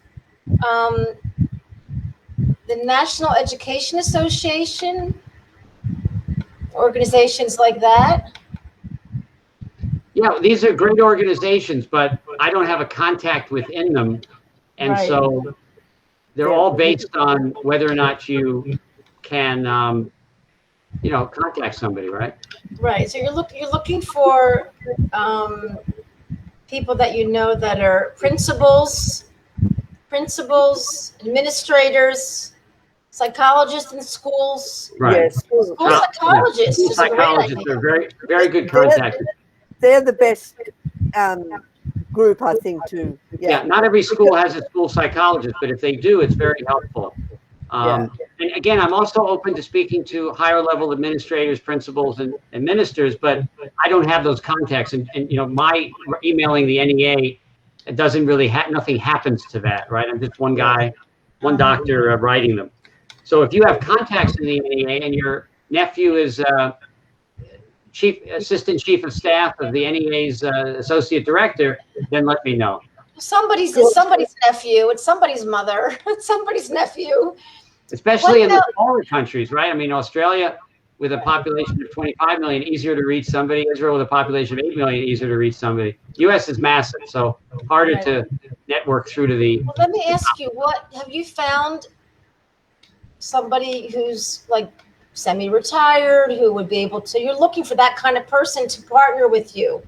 the National Education Association, organizations like that. Yeah, these are great organizations, but I don't have a contact within them. And Right. so they're all based on whether or not you can, contact somebody, right? Right. So you're looking for people that you know that are principals, administrators, psychologists in schools. Right. Yes. School psychologists is a great Psychologists idea. are very, very good contacts. They're the best group, I think, too. Yeah, not every school has a school psychologist, but if they do, it's very helpful. And again, I'm also open to speaking to higher level administrators, principals, and ministers, but I don't have those contacts. And my emailing the NEA, it doesn't really nothing happens to that, right? I'm just one guy, one doctor writing them. So if you have contacts in the NEA and your nephew is assistant chief of staff of the NEA's associate director, then let me know. It's somebody's nephew. It's somebody's mother. It's somebody's nephew. Especially in the smaller countries, right? I mean, Australia with a population of 25 million, easier to reach somebody. Israel with a population of 8 million, easier to reach somebody. US is massive, so harder to network through to the... Well, let me ask you, have you found somebody who's like semi-retired, who would be able to, you're looking for that kind of person to partner with you.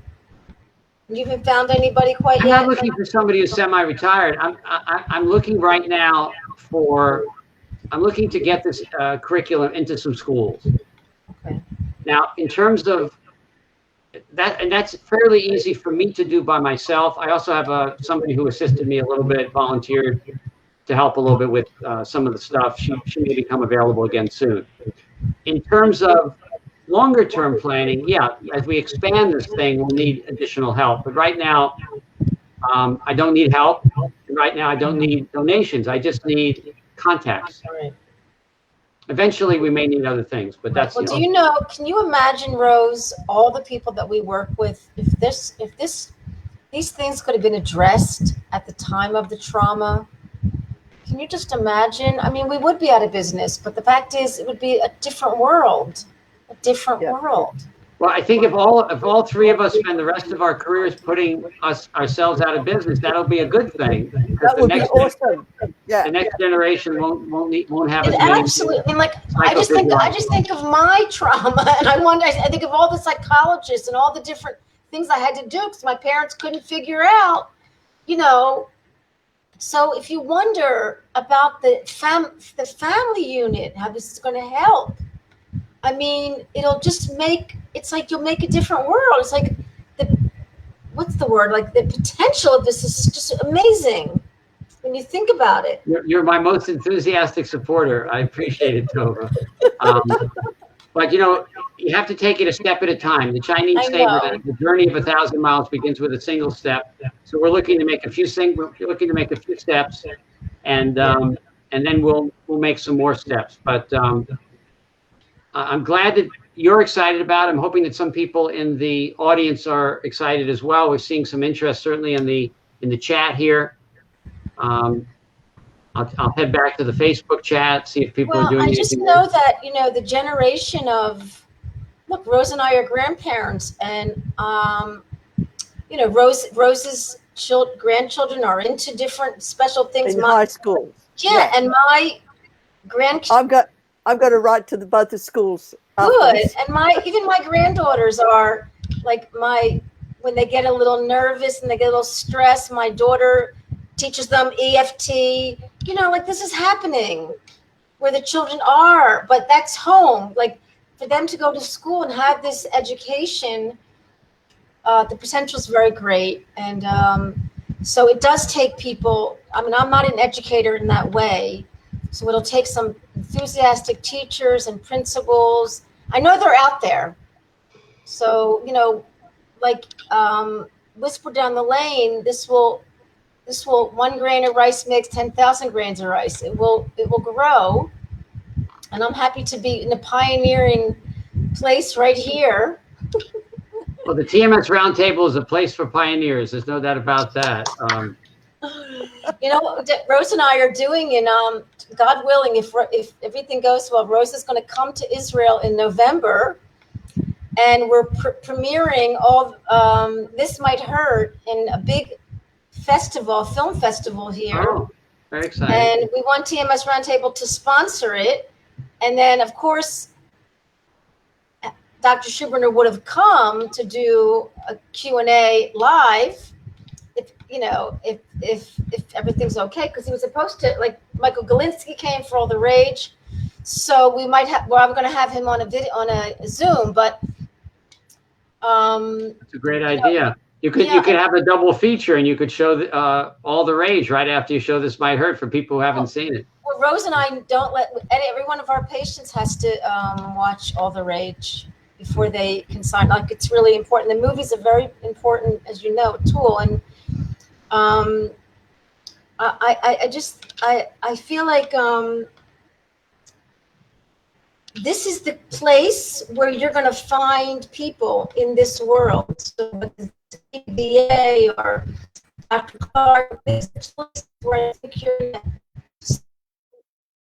You haven't found anybody quite yet? I'm not looking for somebody who's semi-retired. I'm looking right now I'm looking to get this curriculum into some schools. Okay. Now, in terms of that, and that's fairly easy for me to do by myself. I also have somebody who assisted me a little bit, volunteered to help a little bit with some of the stuff. She may become available again soon. In terms of longer term planning, yeah, as we expand this thing, we'll need additional help. But right now, I don't need help. Right now, I don't need donations. I just need contacts. All right. Eventually, we may need other things, but that's. Well, can you imagine, Rose, all the people that we work with, if these things could have been addressed at the time of the trauma? Can you just imagine? I mean, we would be out of business, but the fact is, it would be a different world. A different world. Well, I think if all three of us spend the rest of our careers putting ourselves out of business, that'll be a good thing. That would be awesome. Yeah. The next generation won't have as It many. absolutely. I mean, like I just think of my trauma, and I think of all the psychologists and all the different things I had to do because my parents couldn't figure out, So if you wonder about the family unit, how this is going to help, I mean, it's like you'll make a different world. It's like what's the word? Like the potential of this is just amazing when you think about it. You're my most enthusiastic supporter. I appreciate it, Tova. But you have to take it a step at a time. The Chinese say that the journey of 1,000 miles begins with a single step. So we're looking to make a few steps, and then we'll make some more steps. But I'm glad that you're excited about it. I'm hoping that some people in the audience are excited as well. We're seeing some interest certainly in the chat here. I'll head back to the Facebook chat, see if people are doing anything. I just know that, the generation of, look, Rose and I are grandparents, and, Rose's grandchildren are into different special things. In high school. Yeah, and my grandkids. I've got to write to both the schools. Good, and even my granddaughters are like when they get a little nervous and they get a little stressed. My daughter teaches them EFT. You know, like this is happening where the children are, but that's home. Like for them to go to school and have this education, the potential is very great. And so it does take people. I mean, I'm not an educator in that way. So it'll take some enthusiastic teachers and principals. I know they're out there. So, you know, like whisper down the lane, this will 1 grain of rice makes 10,000 grains of rice. It will grow. And I'm happy to be in a pioneering place right here. Well, the TMS RoundTable is a place for pioneers. There's no doubt about that. You know, Rose and I are doing, and God willing, if everything goes well, Rose is going to come to Israel in November, and we're premiering all This Might Hurt in a big film festival here. Oh, very exciting. And we want TMS RoundTable to sponsor it. And then, of course, Dr. Schubiner would have come to do a Q&A live, if everything's okay, because he was supposed to, like Michael Galinsky came for All the Rage, so we might have. Well, I'm going to have him on a Zoom, but it's a great idea. You could have a double feature, and you could show All the Rage right after you show This Might Hurt for people who haven't seen it. Well, Rose and I don't let every one of our patients has to watch All the Rage before they can sign. Like, it's really important. The movie's a very important, as you know, tool, and I feel like this is the place where you're going to find people in this world. So the CBA or Dr. Clark, this place where I think you're going to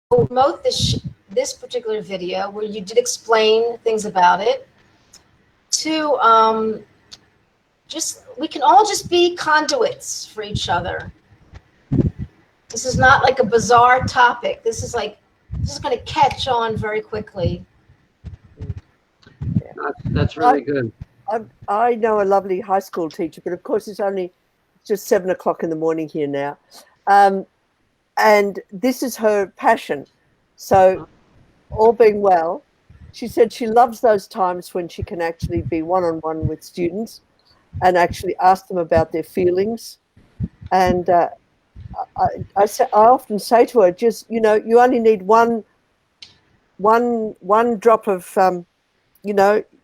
promote this particular video where you did explain things about it to we can all just be conduits for each other. This is not like a bizarre topic. This is going to catch on very quickly. That's really good. I know a lovely high school teacher, but of course it's only just 7 o'clock in the morning here now. And this is her passion. So all being well, she said she loves those times when she can actually be one-on-one with students and actually ask them about their feelings. And I often say to her, just, you only need one drop of,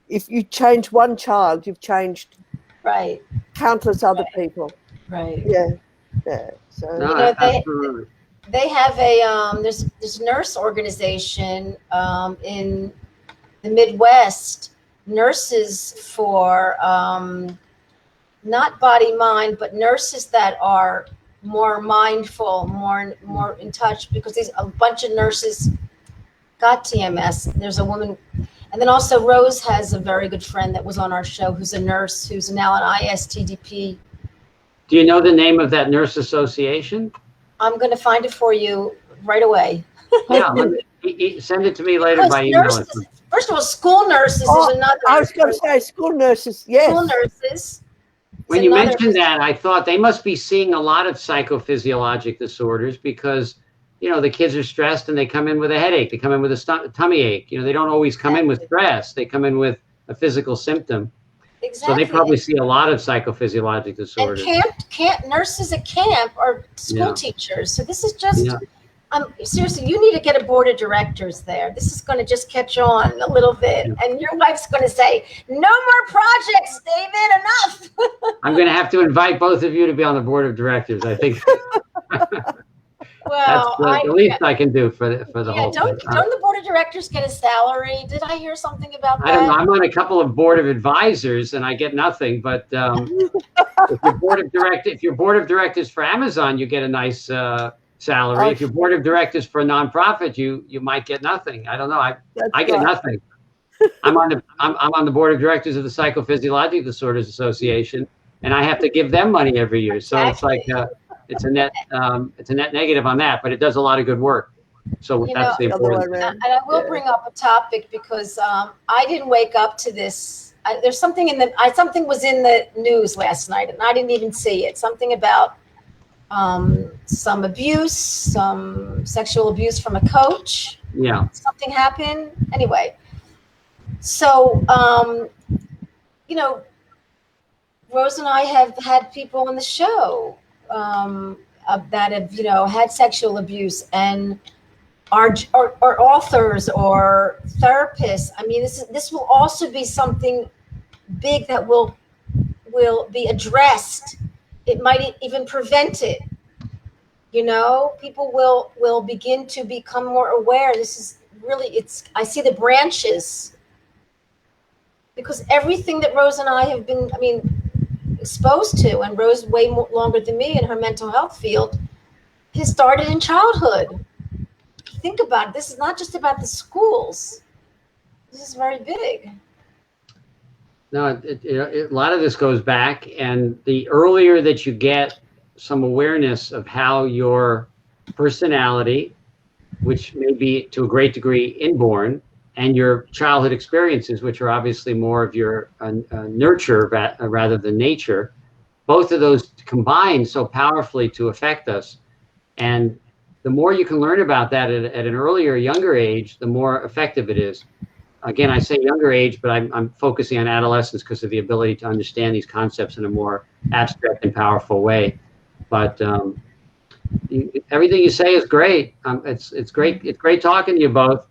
if you change one child, you've changed countless other people. Right. Yeah. So absolutely. They have there's this nurse organization in the Midwest, nurses for not body mind, but nurses that are more mindful, more in touch, because a bunch of nurses got TMS. There's a woman, and then also Rose has a very good friend that was on our show who's a nurse who's now an ISTDP. Do you know the name of that nurse association? I'm going to find it for you right away. Yeah, send it to me later by email. First of all, school nurses is another. I was going to say school nurses, yes. School nurses. When you mentioned that, I thought they must be seeing a lot of psychophysiologic disorders because, the kids are stressed and they come in with a headache. They come in with a tummy ache. They don't always come in with stress. They come in with a physical symptom. Exactly. So they probably see a lot of psychophysiologic disorders. And nurses at camp are school teachers. So this is just, seriously, you need to get a board of directors there. This is going to just catch on a little bit. Yeah. And your wife's going to say, no more projects, David, enough. I'm going to have to invite both of you to be on the board of directors, I think. Well, that's the least I can do for the whole thing. Don't the board of directors get a salary? Did I hear something about that? I don't know. I'm on a couple of board of advisors and I get nothing. But if you're board of directors for Amazon, you get a nice salary. If you're board of directors for a nonprofit, you might get nothing. I don't know. I get nothing. I'm on the board of directors of the Psychophysiologic Disorders Association, and I have to give them money every year. So Exactly. it's like it's a net negative on that, but it does a lot of good work. So You that's know, the important thing. and I will bring up a topic because I didn't wake up to this. There's something something was in the news last night, and I didn't even see it. Something about some abuse, some sexual abuse from a coach. Yeah. Something happened. Anyway, so you know, Rose and I have had people on the show that have, you know, had sexual abuse and are authors or therapists. I mean, this will also be something big that will be addressed. It might even prevent it. You know, people will begin to become more aware. This is really, I see the branches, because everything that Rose and I have been, exposed to, and Rose way more, longer than me in her mental health field, has started in childhood. Think about it. This is not just about the schools. This is very big. No, a lot of this goes back, and the earlier that you get some awareness of how your personality, which may be to a great degree inborn, and your childhood experiences, which are obviously more of your nurture rather than nature, both of those combine so powerfully to affect us. And the more you can learn about that at an earlier, younger age, the more effective it is. Again, I say younger age, but I'm focusing on adolescence because of the ability to understand these concepts in a more abstract and powerful way. But everything you say is great. It's great. It's great talking to you both.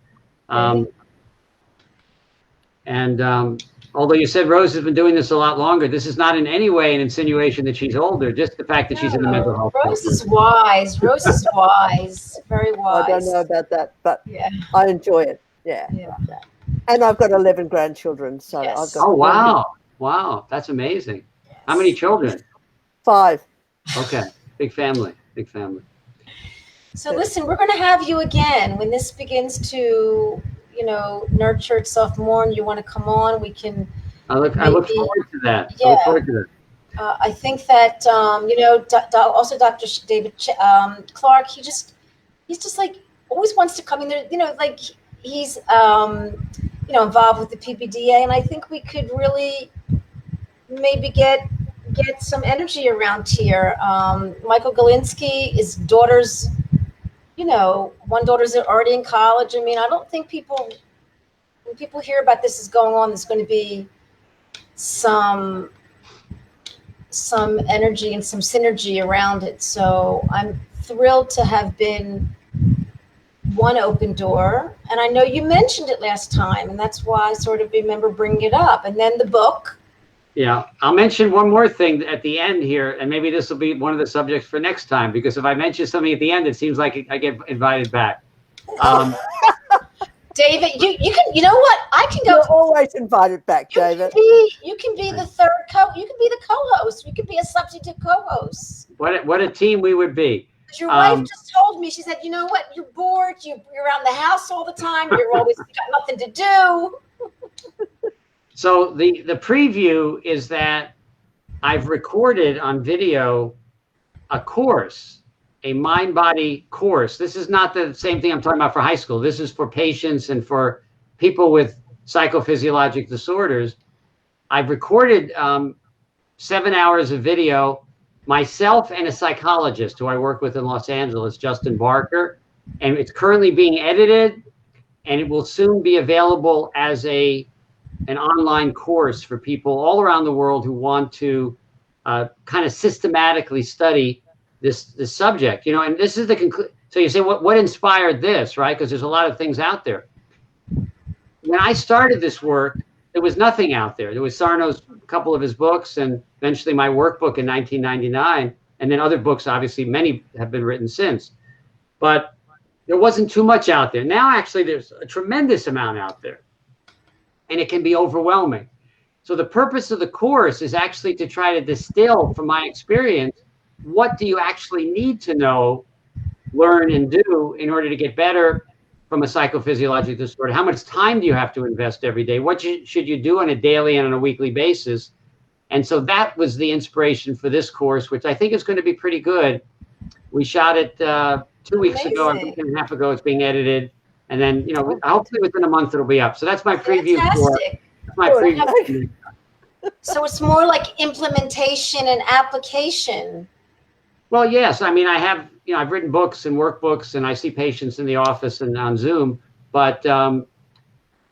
Although you said Rose has been doing this a lot longer, this is not in any way an insinuation that she's older, just the fact that she's in the mental health field. Rose is wise. Rose is wise. Very wise. I don't know about that, but yeah, I enjoy it. Yeah. And I've got 11 grandchildren, so yes. I've got. Oh, wow. Wow. That's amazing. Yes. How many children? 5. Okay. Big family. Big family. So listen, we're going to have you again when this begins to, you know, nurture itself more, and you want to come on, we can. I look forward to that. Yeah. I look forward to that. I think that, you know, also Dr. David Clark, he's just like always wants to come in there, you know, like he's, you know, involved with the PPDA, and I think we could really maybe get some energy around here. Michael Galinsky, his daughters, you know, one daughter's already in college. I mean, I don't think when people hear about this is going on, there's going to be some energy and some synergy around it. So I'm thrilled to have been one open door. And I know you mentioned it last time, and that's why I sort of remember bringing it up. And then the book. Yeah, I'll mention one more thing at the end here, and maybe this will be one of the subjects for next time, because if I mention something at the end, it seems like I get invited back. David, you can, you know what? I can go. You're always invited back, David. You can be the third you can be the co-host. You can be a substitute co-host. What a team we would be. Your wife just told me, she said, you know what? You're bored. You're around the house all the time. You're always got nothing to do. So the preview is that I've recorded on video a course, a mind-body course. This is not the same thing I'm talking about for high school. This is for patients and for people with psychophysiologic disorders. I've recorded 7 hours of video, myself and a psychologist who I work with in Los Angeles, Justin Barker, and it's currently being edited, and it will soon be available as an online course for people all around the world who want to kind of systematically study this subject, you know. And this is the conclusion. So you say, what inspired this, right? Because there's a lot of things out there. When I started this work, there was nothing out there. There was Sarno's, a couple of his books, and eventually my workbook in 1999, and then other books, obviously many have been written since. But there wasn't too much out there. Now, actually, there's a tremendous amount out there, and it can be overwhelming. So the purpose of the course is actually to try to distill from my experience, what do you actually need to know, learn, and do in order to get better from a psychophysiologic disorder? How much time do you have to invest every day? What should you do on a daily and on a weekly basis? And so that was the inspiration for this course, which I think is going to be pretty good. We shot it 2 weeks ago, a week and a half ago. It's being edited. And then, you know, hopefully within a month it'll be up. So that's my preview. Fantastic. So it's more like implementation and application. Well, yes. I mean, I have, you know, I've written books and workbooks, and I see patients in the office and on Zoom. But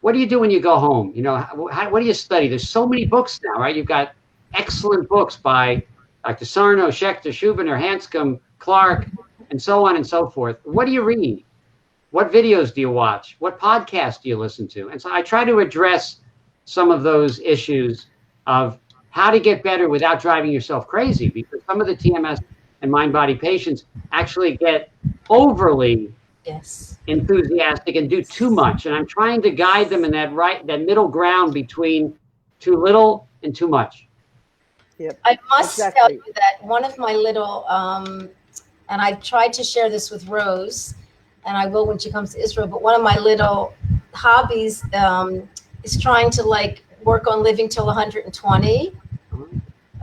what do you do when you go home? You know, what do you study? There's so many books now, right? You've got excellent books by Dr. Sarno, Schechter, Schubiner, Hanscom, Clark, and so on and so forth. What do you read? What videos do you watch? What podcasts do you listen to? And so I try to address some of those issues of how to get better without driving yourself crazy, because some of the TMS and mind-body patients actually get overly enthusiastic and do too much. And I'm trying to guide them in that middle ground between too little and too much. Yep. I must tell you that one of my little, and I've tried to share this with Rose, and I will when she comes to Israel, but one of my little hobbies is trying to like work on living till 120.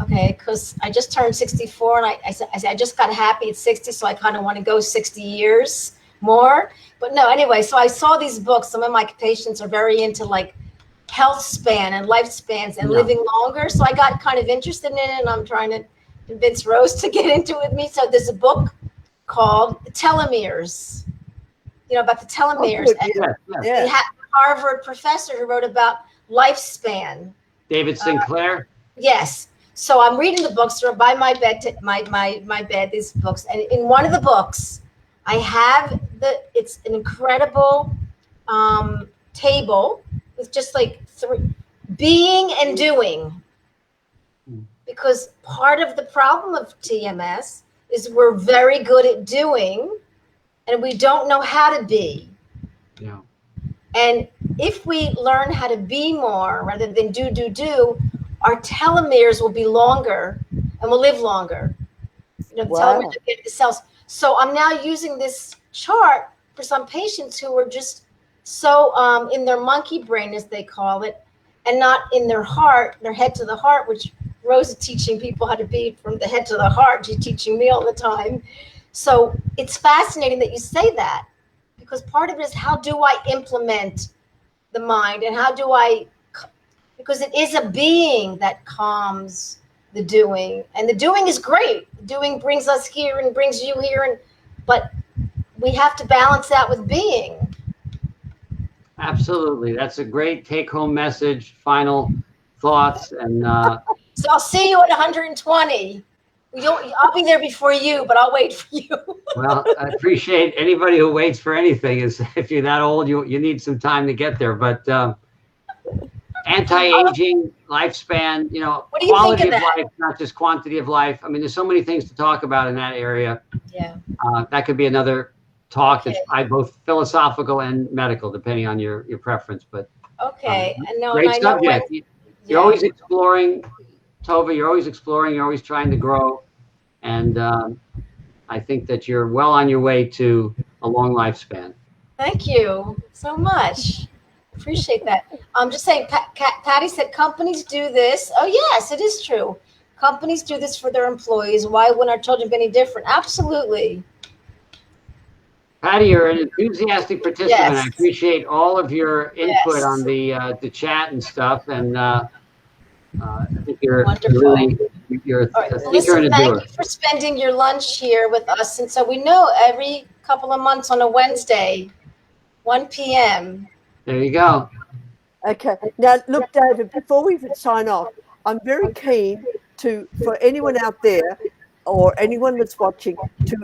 Okay, because I just turned 64, and I said I just got happy at 60, so I kind of want to go 60 years more. But no, anyway, so I saw these books. Some of my patients are very into like health span and lifespans and living longer. So I got kind of interested in it, and I'm trying to convince Rose to get into it with me. So there's a book called Telomeres, you know, about the telomeres. We had a Harvard professor who wrote about lifespan. David Sinclair? Yes. So I'm reading the books. They're by my bed, my bed, these books. And in one of the books, I have it's an incredible table with just like being and doing. Because part of the problem of TMS is we're very good at doing and we don't know how to be. Yeah. And if we learn how to be more rather than do, our telomeres will be longer and we'll live longer. You know, the telomeres get the cells. So I'm now using this chart for some patients who are just so in their monkey brain, as they call it, and not in their heart, their head to the heart, which Rose is teaching people how to be from the head to the heart. She's teaching me all the time. So it's fascinating that you say that, because part of it is how do I implement the mind, and how do I, because it is a being that calms the doing, and the doing is great. The doing brings us here and brings you here, but we have to balance that with being. Absolutely. That's a great take-home message, final thoughts. And so I'll see you at 120. I'll be there before you, but I'll wait for you. Well, I appreciate anybody who waits for anything. Is if you're that old, you need some time to get there. But anti-aging, lifespan, you know, what do you quality think of that? life, not just quantity of life. I mean, there's so many things to talk about in that area. Yeah. That could be another talk that's both philosophical and medical, depending on your preference. But great subject. You're always exploring, Tova. You're always exploring. You're always trying to grow, and I think that you're well on your way to a long lifespan. Thank you so much. Appreciate that. I'm just saying, Patty said companies do this. Oh yes, it is true. Companies do this for their employees. Why wouldn't our children be any different? Absolutely. Patty, you're an enthusiastic participant. Yes. I appreciate all of your input on the chat and stuff. And I think you're really, you're a thinker and a doer. Thank you for spending your lunch here with us. And so we know every couple of months on a Wednesday, 1 p.m. There you go. Okay. Now, look, David, before we sign off, I'm very keen for anyone out there or anyone that's watching to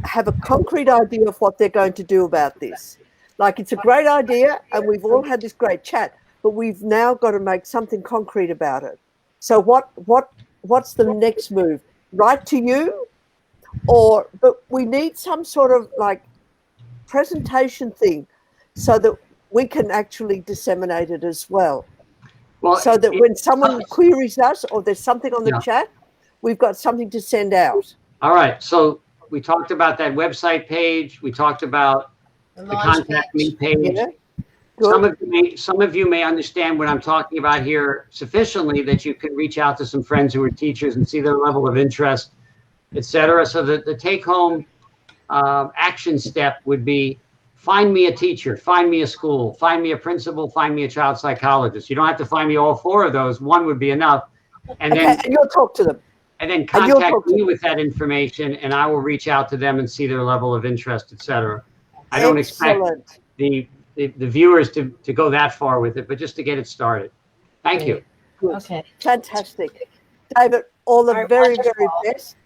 have a concrete idea of what they're going to do about this. Like, it's a great idea and we've all had this great chat, but we've now got to make something concrete about it. So what's the next move? Write to you? But we need some sort of like presentation thing so that we can actually disseminate it as well. So that when someone queries us or there's something on the chat, we've got something to send out. All right. So we talked about that website page. We talked about the contact me page. Some of you may understand what I'm talking about here sufficiently that you can reach out to some friends who are teachers and see their level of interest, etc. So that the take-home action step would be: find me a teacher, find me a school, find me a principal, find me a child psychologist. You don't have to find me all four of those. One would be enough. And okay, then and you'll talk to them. And then contact me with that information, and I will reach out to them and see their level of interest, etc. I don't expect the viewers to go that far with it, but just to get it started. Thank you. Good. Okay. Fantastic. David, all the very, very best.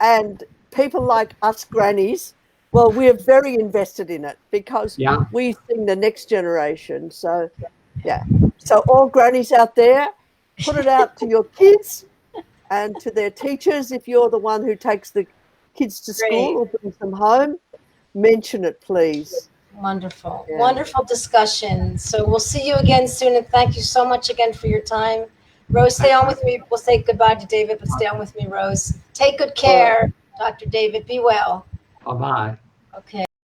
And people like us grannies, well, we're very invested in it because we think the next generation. So, yeah. So all grannies out there, put it out to your kids and to their teachers. If you're the one who takes the kids to school or brings them home, mention it, please. Wonderful. Yeah. Wonderful discussion. So we'll see you again soon. And thank you so much again for your time. Rose, stay on with me. We'll say goodbye to David, but stay on with me, Rose. Take good care, Dr. David. Be well. Bye-bye. Okay.